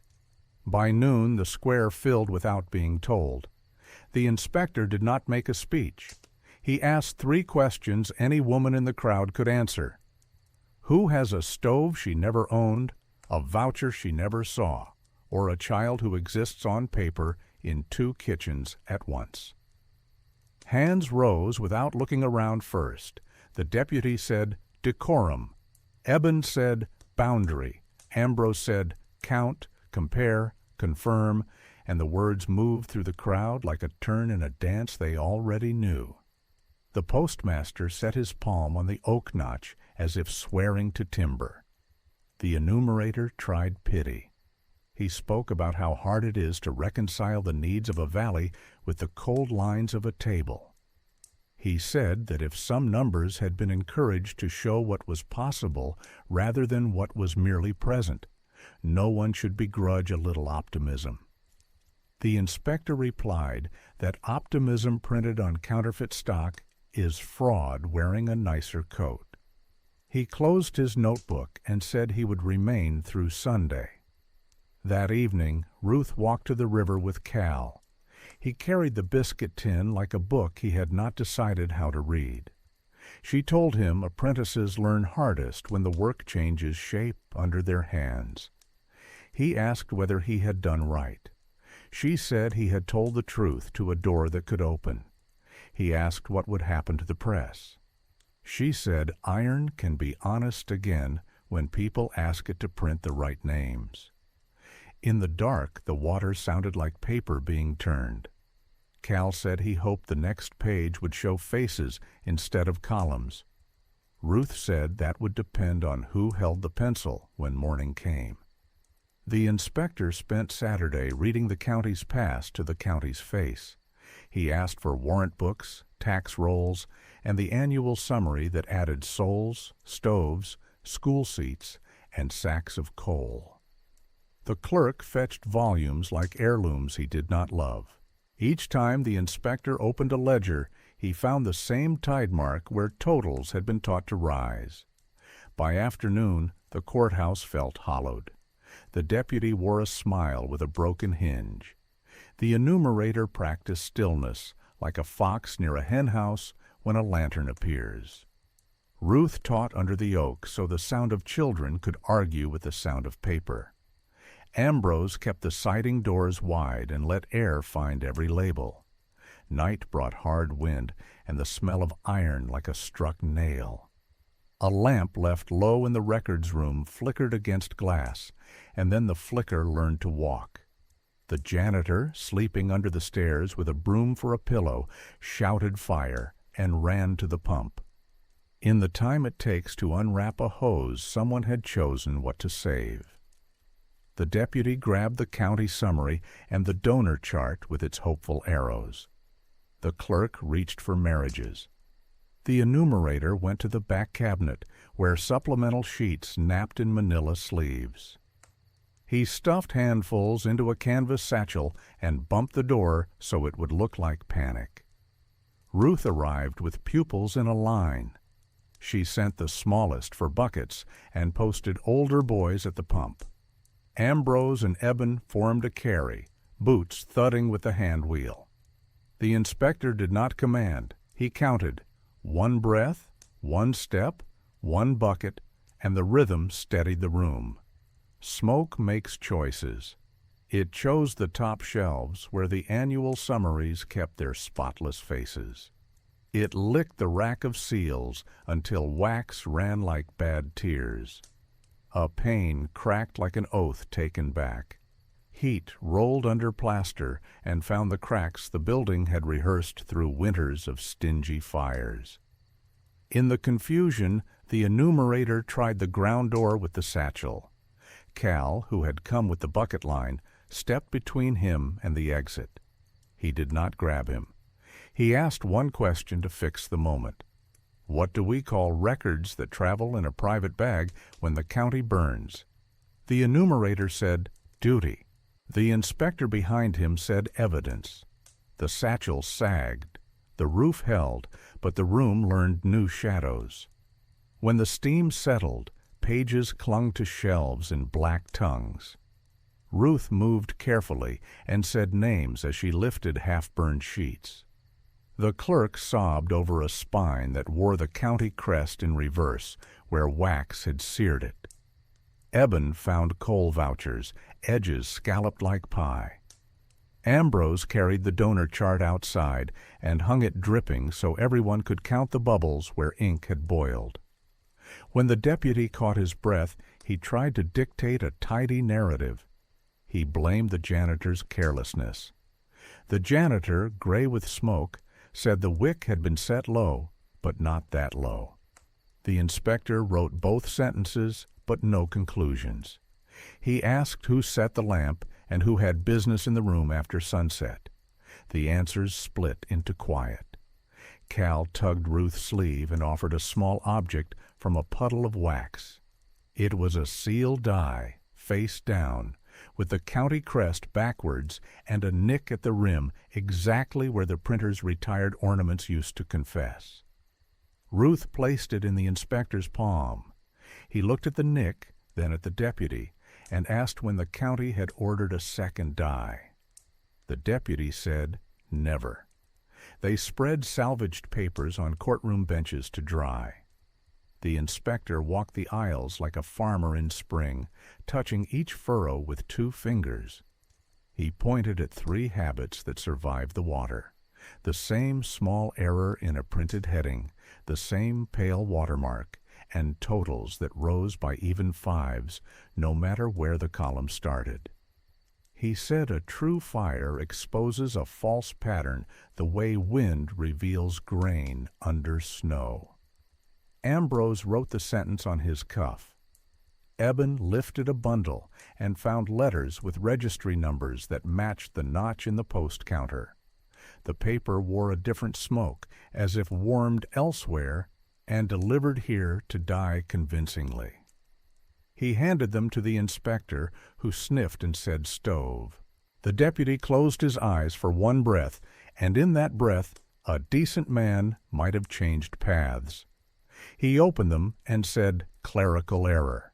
Speaker 1: By noon the square filled without being told. The inspector did not make a speech. He asked 3 questions any woman in the crowd could answer. Who has a stove she never owned, a voucher she never saw, or a child who exists on paper in 2 kitchens at once? Hands rose without looking around first. The deputy said, "Decorum." Eben said, "Boundary." Ambrose said, "Count, compare, confirm," and the words moved through the crowd like a turn in a dance they already knew. The postmaster set his palm on the oak notch as if swearing to timber. The enumerator tried pity. He spoke about how hard it is to reconcile the needs of a valley with the cold lines of a table. He said that if some numbers had been encouraged to show what was possible rather than what was merely present, no one should begrudge a little optimism. The inspector replied that optimism printed on counterfeit stock is fraud wearing a nicer coat. He closed his notebook and said he would remain through Sunday. That evening, Ruth walked to the river with Cal. He carried the biscuit tin like a book he had not decided how to read. She told him apprentices learn hardest when the work changes shape under their hands. He asked whether he had done right. She said he had told the truth to a door that could open. He asked what would happen to the press. She said iron can be honest again when people ask it to print the right names. In the dark, the water sounded like paper being turned. Cal said he hoped the next page would show faces instead of columns. Ruth said that would depend on who held the pencil when morning came. The inspector spent Saturday reading the county's past to the county's face. He asked for warrant books, tax rolls, and the annual summary that added souls, stoves, school seats, and sacks of coal. The clerk fetched volumes like heirlooms he did not love. Each time the inspector opened a ledger, he found the same tide mark where totals had been taught to rise. By afternoon, the courthouse felt hollowed. The deputy wore a smile with a broken hinge. The enumerator practiced stillness, like a fox near a henhouse when a lantern appears. Ruth taught under the oak so the sound of children could argue with the sound of paper. Ambrose kept the siding doors wide and let air find every label. Night brought hard wind and the smell of iron like a struck nail. A lamp left low in the records room flickered against glass, and then the flicker learned to walk. The janitor, sleeping under the stairs with a broom for a pillow, shouted fire and ran to the pump. In the time it takes to unwrap a hose, someone had chosen what to save. The deputy grabbed the county summary and the donor chart with its hopeful arrows. The clerk reached for marriages. The enumerator went to the back cabinet, where supplemental sheets napped in manila sleeves. He stuffed handfuls into a canvas satchel and bumped the door so it would look like panic. Ruth arrived with pupils in a line. She sent the smallest for buckets and posted older boys at the pump. Ambrose and Eben formed a carry, boots thudding with the hand wheel. The inspector did not command. He counted. 1 breath, 1 step, 1 bucket, and the rhythm steadied the room. Smoke makes choices. It chose the top shelves where the annual summaries kept their spotless faces. It licked the rack of seals until wax ran like bad tears. A pane cracked like an oath taken back. Heat rolled under plaster and found the cracks the building had rehearsed through winters of stingy fires. In the confusion, the enumerator tried the ground door with the satchel. Cal, who had come with the bucket line, stepped between him and the exit. He did not grab him. He asked one question to fix the moment. What do we call records that travel in a private bag when the county burns? The enumerator said, duty. The inspector behind him said evidence. The satchel sagged. The roof held, but the room learned new shadows. When the steam settled, pages clung to shelves in black tongues. Ruth moved carefully and said names as she lifted half-burned sheets. The clerk sobbed over a spine that wore the county crest in reverse, where wax had seared it. Eben found coal vouchers, edges scalloped like pie. Ambrose carried the donor chart outside and hung it dripping so everyone could count the bubbles where ink had boiled. When the deputy caught his breath, he tried to dictate a tidy narrative. He blamed the janitor's carelessness. The janitor, gray with smoke, said the wick had been set low, but not that low. The inspector wrote both sentences, but no conclusions. He asked who set the lamp and who had business in the room after sunset. The answers split into quiet. Cal tugged Ruth's sleeve and offered a small object from a puddle of wax. It was a seal die, face down, with the county crest backwards and a nick at the rim exactly where the printer's retired ornaments used to confess. Ruth placed it in the inspector's palm. He looked at the nick, then at the deputy, and asked when the county had ordered a second die. The deputy said, never. They spread salvaged papers on courtroom benches to dry. The inspector walked the aisles like a farmer in spring, touching each furrow with 2 fingers. He pointed at 3 habits that survived the water. The same small error in a printed heading, the same pale watermark, and totals that rose by even 5s, no matter where the column started. He said a true fire exposes a false pattern the way wind reveals grain under snow. Ambrose wrote the sentence on his cuff. Eben lifted a bundle and found letters with registry numbers that matched the notch in the post counter. The paper wore a different smoke, as if warmed elsewhere and delivered here to die convincingly. He handed them to the inspector, who sniffed and said stove. The deputy closed his eyes for 1 breath, and in that breath a decent man might have changed paths. He opened them and said, clerical error.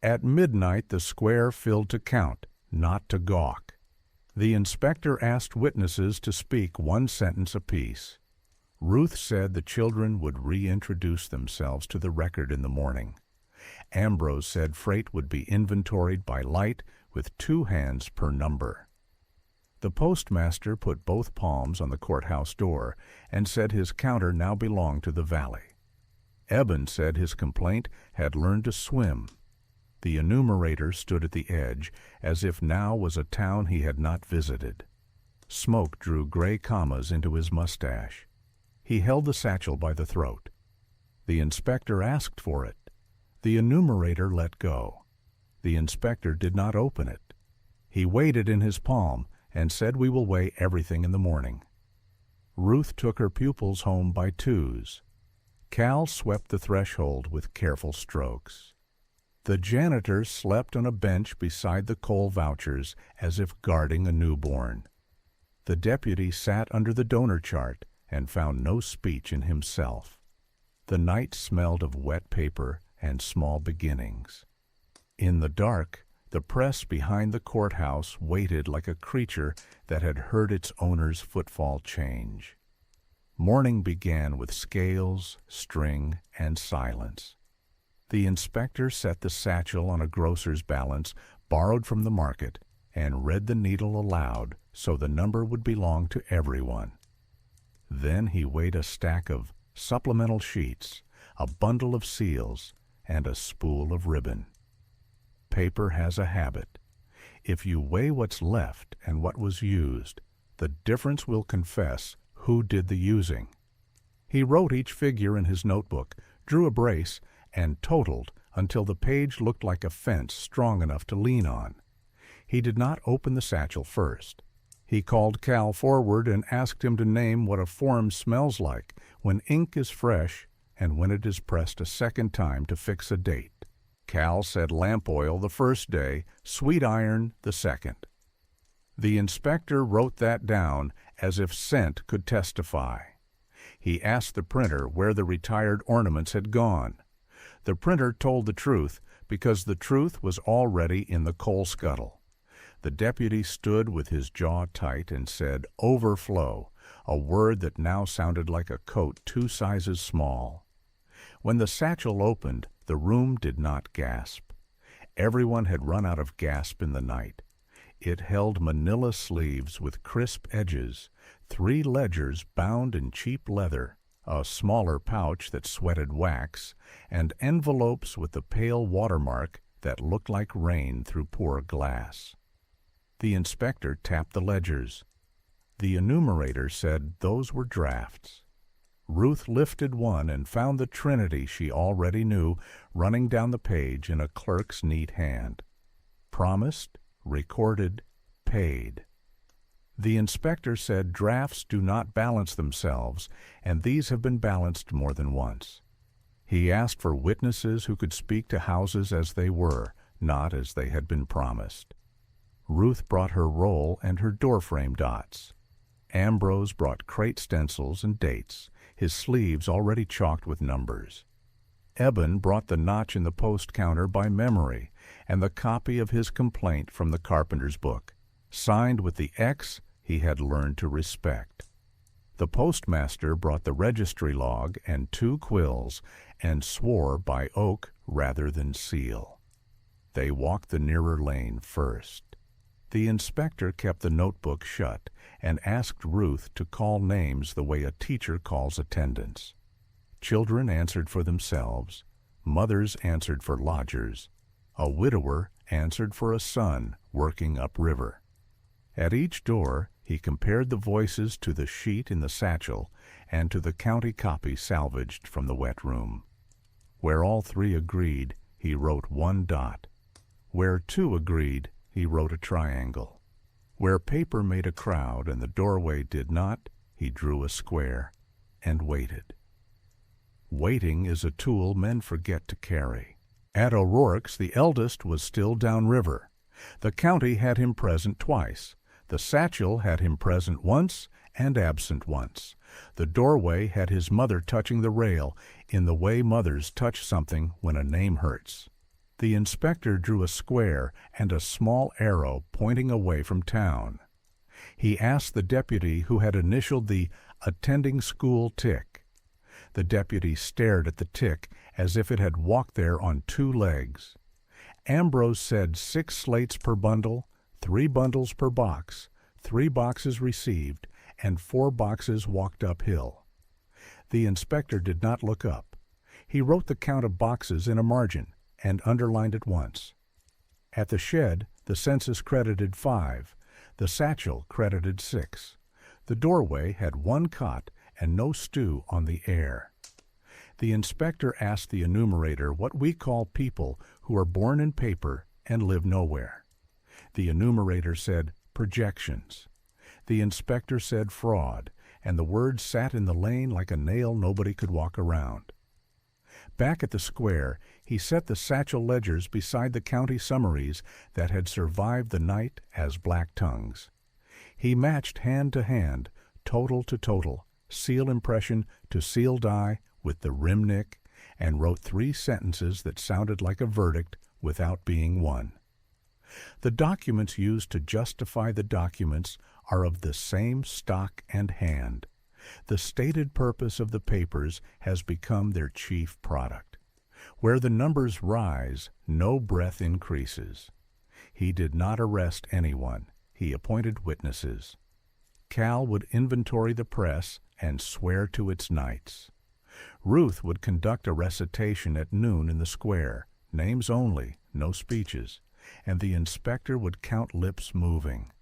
Speaker 1: At midnight the square filled to count, not to gawk. The inspector asked witnesses to speak 1 sentence apiece. Ruth said the children would reintroduce themselves to the record in the morning. Ambrose said freight would be inventoried by light with 2 hands per number. The postmaster put both palms on the courthouse door and said his counter now belonged to the valley. Eben said his complaint had learned to swim. The enumerator stood at the edge, as if now was a town he had not visited. Smoke drew gray commas into his mustache. He held the satchel by the throat. The inspector asked for it. The enumerator let go. The inspector did not open it. He weighed it in his palm and said, "We will weigh everything in the morning." Ruth took her pupils home by twos. Cal swept the threshold with careful strokes. The janitor slept on a bench beside the coal vouchers as if guarding a newborn. The deputy sat under the donor chart and found no speech in himself. The night smelled of wet paper and small beginnings. In the dark, the press behind the courthouse waited like a creature that had heard its owner's footfall change. Morning began with scales, string, and silence. The inspector set the satchel on a grocer's balance borrowed from the market and read the needle aloud so the number would belong to everyone. Then he weighed a stack of supplemental sheets, a bundle of seals, and a spool of ribbon. Paper has a habit. If you weigh what's left and what was used, the difference will confess who did the using. He wrote each figure in his notebook, drew a brace, and totaled until the page looked like a fence strong enough to lean on. He did not open the satchel first. He called Cal forward and asked him to name what a form smells like when ink is fresh and when it is pressed a second time to fix a date. Cal said lamp oil the first day, sweet iron the second. The inspector wrote that down as if scent could testify. He asked the printer where the retired ornaments had gone. The printer told the truth because the truth was already in the coal scuttle. The deputy stood with his jaw tight and said, "Overflow," a word that now sounded like a coat 2 sizes small. When the satchel opened, the room did not gasp. Everyone had run out of gasp in the night. It held manila sleeves with crisp edges, 3 ledgers bound in cheap leather, a smaller pouch that sweated wax, and envelopes with the pale watermark that looked like rain through poor glass. The inspector tapped the ledgers. The enumerator said those were drafts. Ruth lifted one and found the trinity she already knew running down the page in a clerk's neat hand. Promised, recorded, paid. The inspector said drafts do not balance themselves, and these have been balanced more than once. He asked for witnesses who could speak to houses as they were, not as they had been promised. Ruth brought her roll and her doorframe dots. Ambrose brought crate stencils and dates, his sleeves already chalked with numbers. Eben brought the notch in the post counter by memory and the copy of his complaint from the carpenter's book, signed with the X he had learned to respect. The postmaster brought the registry log and 2 quills and swore by oak rather than seal. They walked the nearer lane first. The inspector kept the notebook shut and asked Ruth to call names the way a teacher calls attendance. Children answered for themselves. Mothers answered for lodgers. A widower answered for a son working upriver. At each door he compared the voices to the sheet in the satchel and to the county copy salvaged from the wet room. Where all 3 agreed, he wrote 1 dot. Where 2 agreed, he wrote a triangle. Where paper made a crowd and the doorway did not, he drew a square and waited. Waiting is a tool men forget to carry. At O'Rourke's, the eldest was still downriver. The county had him present twice. The satchel had him present once and absent once. The doorway had his mother touching the rail in the way mothers touch something when a name hurts. The inspector drew a square and a small arrow pointing away from town. He asked the deputy who had initialed the attending school tick. The deputy stared at the tick as if it had walked there on 2 legs. Ambrose said 6 slates per bundle, 3 bundles per box, 3 boxes received, and 4 boxes walked uphill. The inspector did not look up. He wrote the count of boxes in a margin and underlined it once. At the shed, the census credited 5. The satchel credited 6. The doorway had 1 cot and no stew on the air. The inspector asked the enumerator what we call people who are born in paper and live nowhere. The enumerator said projections. The inspector said fraud, and the word sat in the lane like a nail nobody could walk around. Back at the square, he set the satchel ledgers beside the county summaries that had survived the night as black tongues. He matched hand to hand, total to total, seal impression to seal die with the rim nick, and wrote 3 sentences that sounded like a verdict without being one. The documents used to justify the documents are of the same stock and hand. The stated purpose of the papers has become their chief product. Where the numbers rise, no breath increases. He did not arrest anyone. He appointed witnesses. Cal would inventory the press and swear to its nights. Ruth would conduct a recitation at noon in the square, names only, no speeches, and the inspector would count lips moving.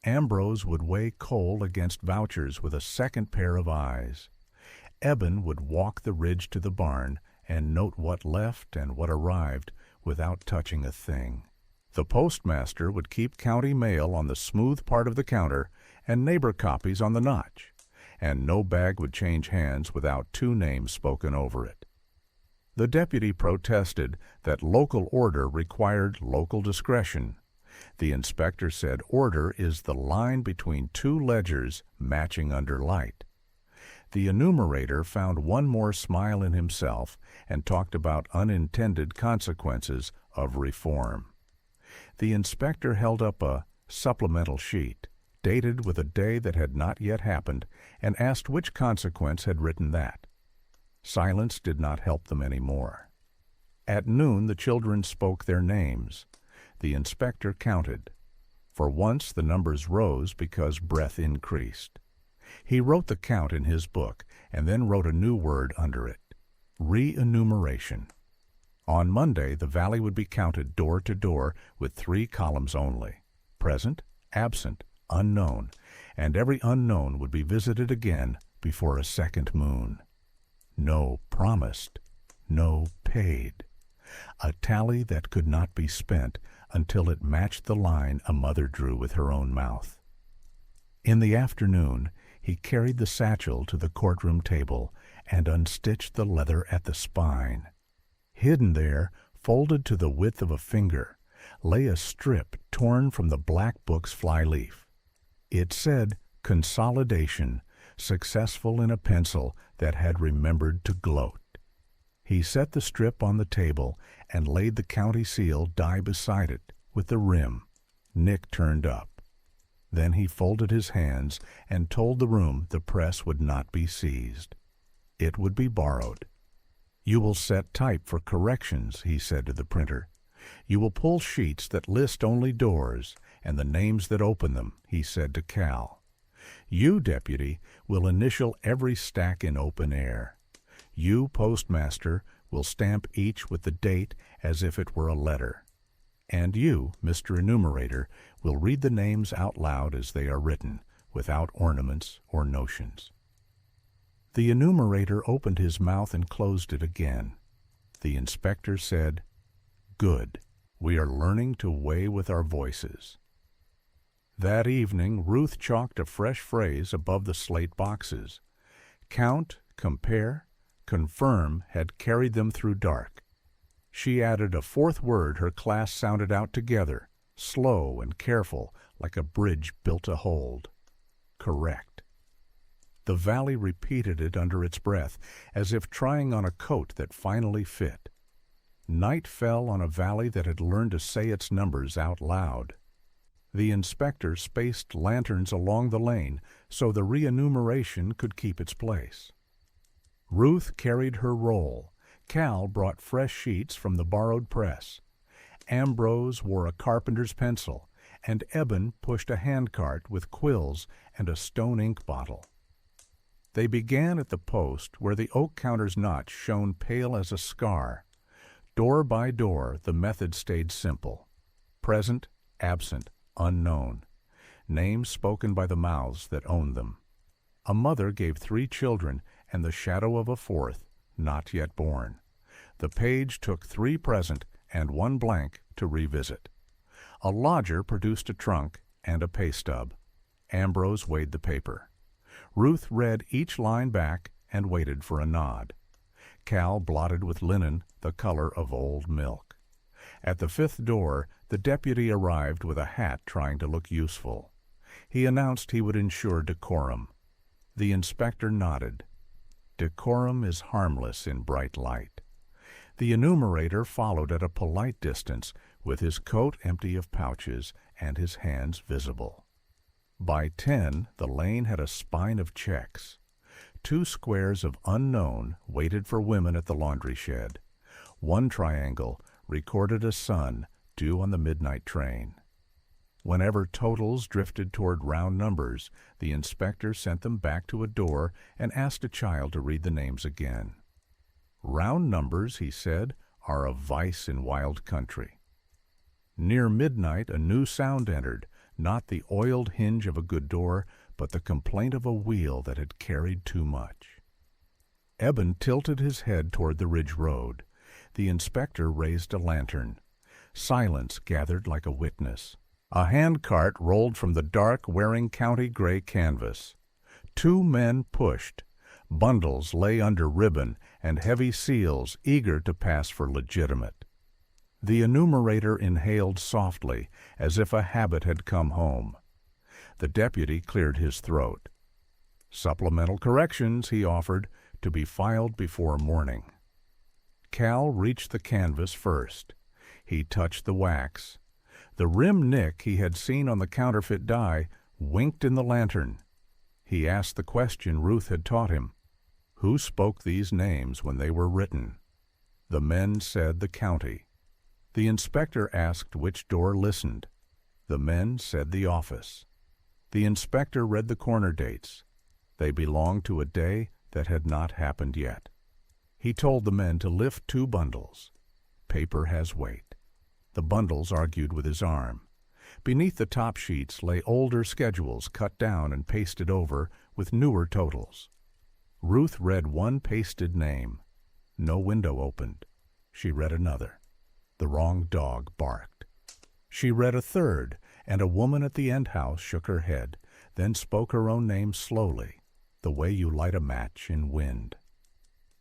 Speaker 1: Ambrose would weigh coal against vouchers with a second pair of eyes. Eben would walk the ridge to the barn and note what left and what arrived without touching a thing. The postmaster would keep county mail on the smooth part of the counter and neighbor copies on the notch, and no bag would change hands without 2 names spoken over it. The deputy protested that local order required local discretion. The inspector said order is the line between 2 ledgers matching under light. The enumerator found one more smile in himself and talked about unintended consequences of reform. The inspector held up a supplemental sheet, dated with a day that had not yet happened, and asked which consequence had written that. Silence did not help them any more. At noon the children spoke their names. The inspector counted. For once the numbers rose because breath increased. He wrote the count in his book and then wrote a new word under it, re-enumeration. On Monday the valley would be counted door to door with 3 columns only, present, absent, unknown, and every unknown would be visited again before a second moon. No promised, no paid. A tally that could not be spent until it matched the line a mother drew with her own mouth. In the afternoon, he carried the satchel to the courtroom table and unstitched the leather at the spine. Hidden there, folded to the width of a finger, lay a strip torn from the black book's flyleaf. It said, "Consolidation, successful in a pencil that had remembered to gloat." He set the strip on the table and laid the county seal die beside it, with the rim, nick turned up. Then he folded his hands and told the room the press would not be seized. It would be borrowed. "You will set type for corrections," he said to the printer. "You will pull sheets that list only doors and the names that open them," he said to Cal. "You, deputy, will initial every stack in open air. You, postmaster, will stamp each with the date as if it were a letter. And you, Mr. Enumerator, will read the names out loud as they are written, without ornaments or notions." The enumerator opened his mouth and closed it again. The inspector said, "Good. We are learning to weigh with our voices." That evening, Ruth chalked a fresh phrase above the slate boxes. Count, compare, confirm had carried them through dark. She added a 4th word her class sounded out together, slow and careful, like a bridge built to hold. Correct. The valley repeated it under its breath, as if trying on a coat that finally fit. Night fell on a valley that had learned to say its numbers out loud. The inspector spaced lanterns along the lane so the re-enumeration could keep its place. Ruth carried her roll. Cal brought fresh sheets from the borrowed press. Ambrose wore a carpenter's pencil, and Eben pushed a handcart with quills and a stone ink bottle. They began at the post where the oak counter's notch shone pale as a scar. Door by door, the method stayed simple. Present, absent, unknown. Names spoken by the mouths that owned them. A mother gave 3 children and the shadow of a 4th, not yet born. The page took 3 present and 1 blank to revisit. A lodger produced a trunk and a pay stub. Ambrose weighed the paper. Ruth read each line back and waited for a nod. Cal blotted with linen the color of old milk. At the 5th door, the deputy arrived with a hat trying to look useful. He announced he would ensure decorum. The inspector nodded. Decorum is harmless in bright light. The enumerator followed at a polite distance, with his coat empty of pouches and his hands visible. By 10, the lane had a spine of checks. 2 squares of unknown waited for women at the laundry shed. 1 triangle recorded a son due on the midnight train. Whenever totals drifted toward round numbers, the inspector sent them back to a door and asked a child to read the names again. Round numbers, he said, are a vice in wild country. Near midnight, a new sound entered, not the oiled hinge of a good door, but the complaint of a wheel that had carried too much. Eben tilted his head toward the ridge road. The inspector raised a lantern. Silence gathered like a witness. A handcart rolled from the dark, wearing county gray canvas. 2 men pushed. Bundles lay under ribbon and heavy seals eager to pass for legitimate. The enumerator inhaled softly, as if a habit had come home. The deputy cleared his throat. Supplemental corrections, he offered, to be filed before morning. Cal reached the canvas first. He touched the wax. The rim nick he had seen on the counterfeit die winked in the lantern. He asked the question Ruth had taught him. Who spoke these names when they were written? The men said the county. The inspector asked which door listened. The men said the office. The inspector read the corner dates. They belonged to a day that had not happened yet. He told the men to lift 2 bundles. Paper has weight. The bundles argued with his arm. Beneath the top sheets lay older schedules cut down and pasted over with newer totals. Ruth read 1 pasted name. No window opened. She read another. The wrong dog barked. She read a 3rd, and a woman at the end house shook her head, then spoke her own name slowly, the way you light a match in wind.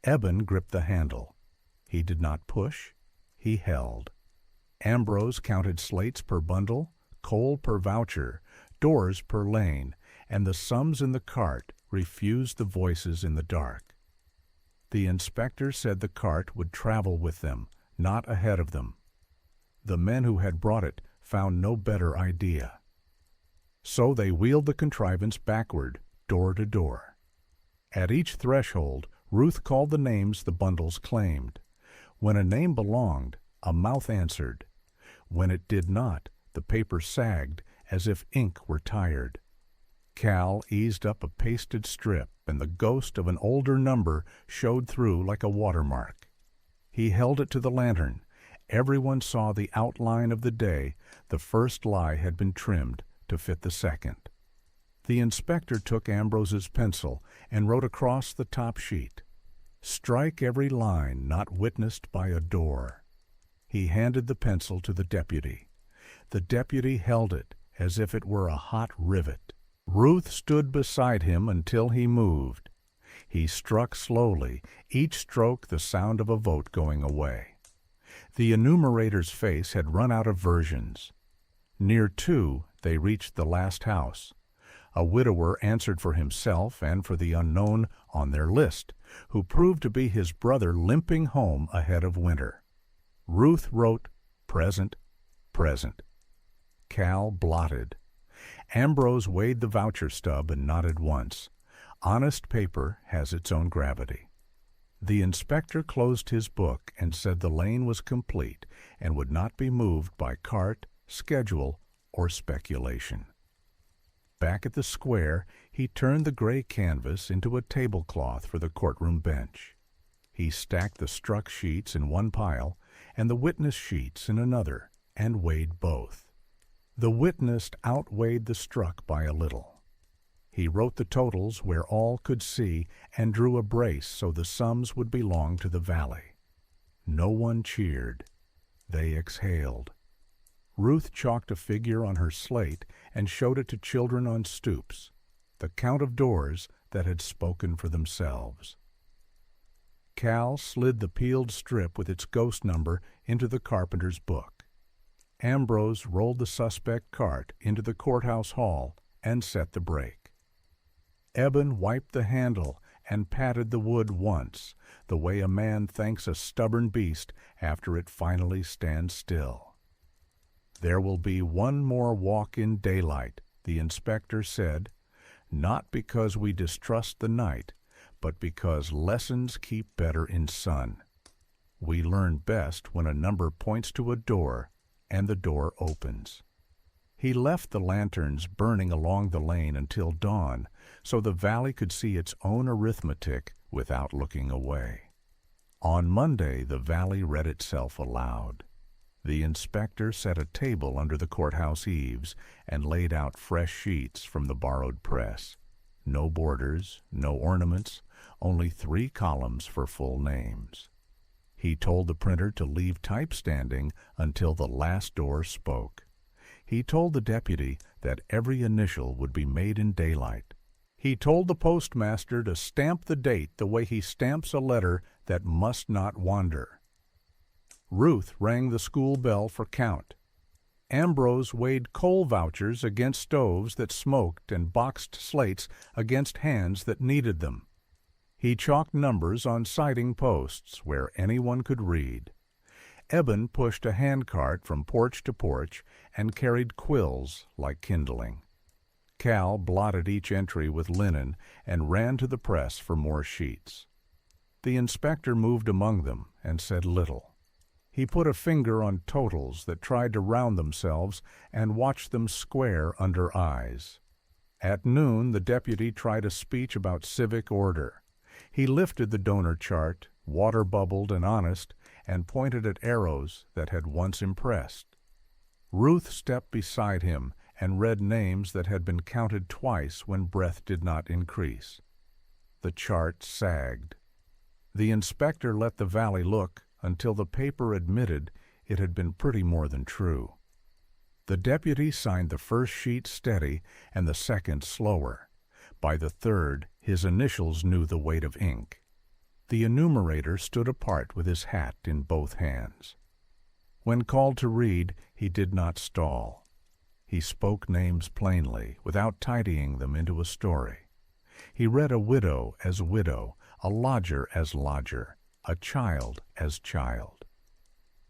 Speaker 1: Eben gripped the handle. He did not push. He held. Ambrose counted slates per bundle, coal per voucher, doors per lane, and the sums in the cart refused the voices in the dark. The inspector said the cart would travel with them, not ahead of them. The men who had brought it found no better idea. So they wheeled the contrivance backward, door to door. At each threshold, Ruth called the names the bundles claimed. When a name belonged, a mouth answered. When it did not, the paper sagged as if ink were tired. Cal eased up a pasted strip, and the ghost of an older number showed through like a watermark. He held it to the lantern. Everyone saw the outline of the day. The first lie had been trimmed to fit the second. The inspector took Ambrose's pencil and wrote across the top sheet, "Strike every line not witnessed by a door." He handed the pencil to the deputy. The deputy held it as if it were a hot rivet. Ruth stood beside him until he moved. He struck slowly, each stroke the sound of a vote going away. The enumerator's face had run out of versions. Near 2, they reached the last house. A widower answered for himself and for the unknown on their list, who proved to be his brother limping home ahead of winter. Ruth wrote, "Present, present." Cal blotted. Ambrose weighed the voucher stub and nodded once. Honest paper has its own gravity. The inspector closed his book and said the lane was complete and would not be moved by cart, schedule, or speculation. Back at the square, he turned the gray canvas into a tablecloth for the courtroom bench. He stacked the struck sheets in one pile and the witness sheets in another, and weighed both. The witnessed outweighed the struck by a little. He wrote the totals where all could see and drew a brace so the sums would belong to the valley. No one cheered. They exhaled. Ruth chalked a figure on her slate and showed it to children on stoops, the count of doors that had spoken for themselves. Cal slid the peeled strip with its ghost number into the carpenter's book. Ambrose rolled the suspect cart into the courthouse hall and set the brake. Eben wiped the handle and patted the wood once, the way a man thanks a stubborn beast after it finally stands still. "There will be one more walk in daylight," the inspector said, "not because we distrust the night, but because lessons keep better in sun. We learn best when a number points to a door and the door opens." He left the lanterns burning along the lane until dawn, so the valley could see its own arithmetic without looking away. On Monday, the valley read itself aloud. The inspector set a table under the courthouse eaves and laid out fresh sheets from the borrowed press. No borders, no ornaments, only 3 columns for full names. He told the printer to leave type standing until the last door spoke. He told the deputy that every initial would be made in daylight. He told the postmaster to stamp the date the way he stamps a letter that must not wander. Ruth rang the school bell for count. Ambrose weighed coal vouchers against stoves that smoked and boxed slates against hands that needed them. He chalked numbers on siding posts where anyone could read. Eben pushed a handcart from porch to porch and carried quills like kindling. Cal blotted each entry with linen and ran to the press for more sheets. The inspector moved among them and said little. He put a finger on totals that tried to round themselves and watched them square under eyes. At noon, the deputy tried a speech about civic order. He lifted the donor chart, water-bubbled and honest, and pointed at arrows that had once impressed. Ruth stepped beside him and read names that had been counted twice when breath did not increase. The chart sagged. The inspector let the valley look until the paper admitted it had been pretty more than true. The deputy signed the first sheet steady and the second slower. By the third, his initials knew the weight of ink. The enumerator stood apart with his hat in both hands. When called to read, he did not stall. He spoke names plainly, without tidying them into a story. He read a widow as widow, a lodger as lodger, a child as child.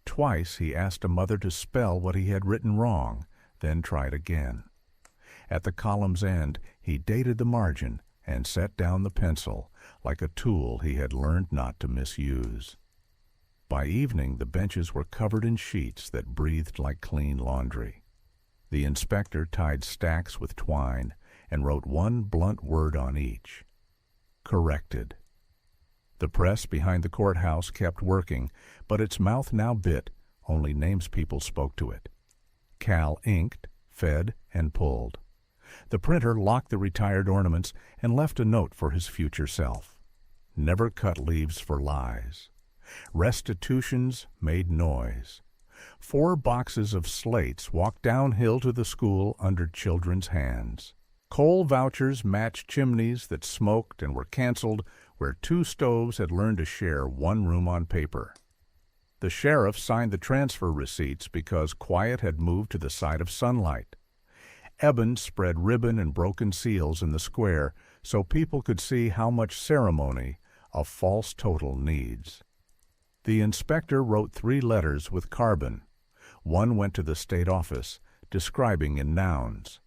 Speaker 1: Twice he asked a mother to spell what he had written wrong, then tried again. At the column's end, he dated the margin and set down the pencil like a tool he had learned not to misuse. By evening, the benches were covered in sheets that breathed like clean laundry. The inspector tied stacks with twine and wrote one blunt word on each. Corrected. The press behind the courthouse kept working, but its mouth now bit. Only namespeople spoke to it. Cal inked, fed, and pulled. The printer locked the retired ornaments and left a note for his future self. Never cut leaves for lies. Restitutions made noise. 4 boxes of slates walked downhill to the school under children's hands. Coal vouchers matched chimneys that smoked and were canceled where 2 stoves had learned to share one room on paper. The sheriff signed the transfer receipts because quiet had moved to the side of sunlight. Eben spread ribbon and broken seals in the square so people could see how much ceremony a false total needs. The inspector wrote 3 letters with carbon. One went to the state office, describing in nouns.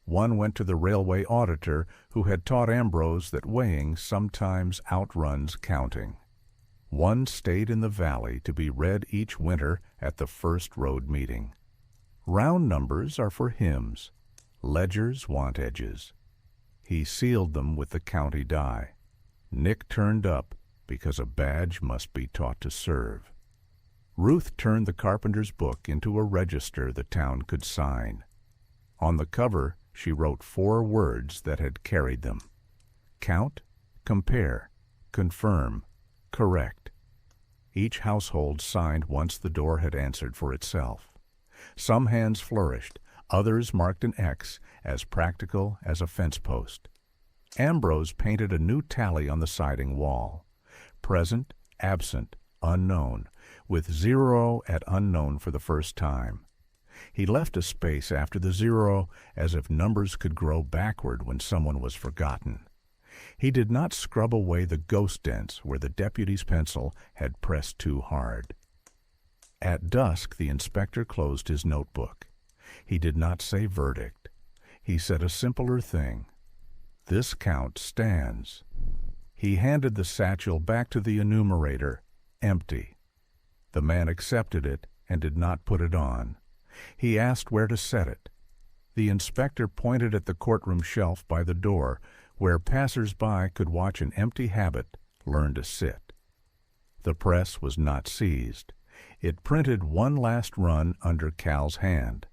Speaker 1: One went to the railway auditor who had taught Ambrose that weighing sometimes outruns counting. One stayed in the valley to be read each winter at the first road meeting. Round numbers are for hymns. Ledgers want edges. He sealed them with the county die. Nick turned up because a badge must be taught to serve. Ruth turned the carpenter's book into a register the town could sign. On the cover, she wrote 4 words that had carried them: count, compare, confirm, correct. Each household signed once the door had answered for itself. Some hands flourished, others marked an X, as practical as a fence post. Ambrose painted a new tally on the siding wall: present, absent, unknown, with 0 at unknown for the first time. He left a space after the 0 as if numbers could grow backward when someone was forgotten. He did not scrub away the ghost dents where the deputy's pencil had pressed too hard. At dusk, the inspector closed his notebook. He did not say verdict. He said a simpler thing: this count stands. He handed the satchel back to the enumerator, empty. The man accepted it and did not put it on. He asked where to set it. The inspector pointed at the courtroom shelf by the door, where passers-by could watch an empty habit learn to sit. The press was not seized. It printed one last run under Cal's hand,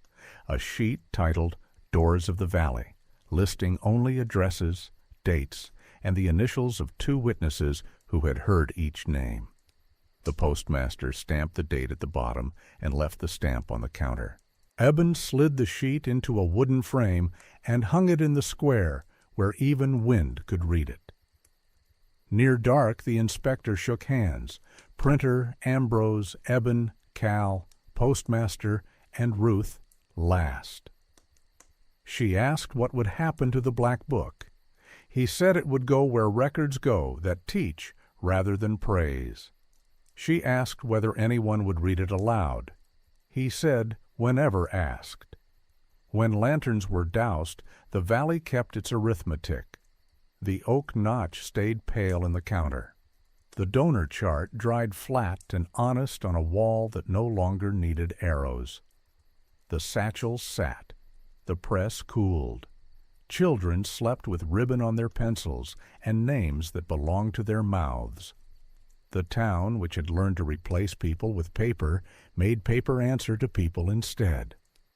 Speaker 1: a sheet titled Doors of the Valley, listing only addresses, dates, and the initials of 2 witnesses who had heard each name. The postmaster stamped the date at the bottom and left the stamp on the counter. Eben slid the sheet into a wooden frame and hung it in the square where even wind could read it. Near dark, the inspector shook hands: printer, Ambrose, Eben, Cal, postmaster, and Ruth last. She asked what would happen to the black book. He said it would go where records go that teach rather than praise. She asked whether anyone would read it aloud. He said whenever asked. When lanterns were doused, the valley kept its arithmetic. The oak notch stayed pale in the counter. The donor chart dried flat and honest on a wall that no longer needed arrows. The satchel sat. The press cooled. Children slept with ribbon on their pencils and names that belonged to their mouths. The town, which had learned to replace people with paper, made paper answer to people instead.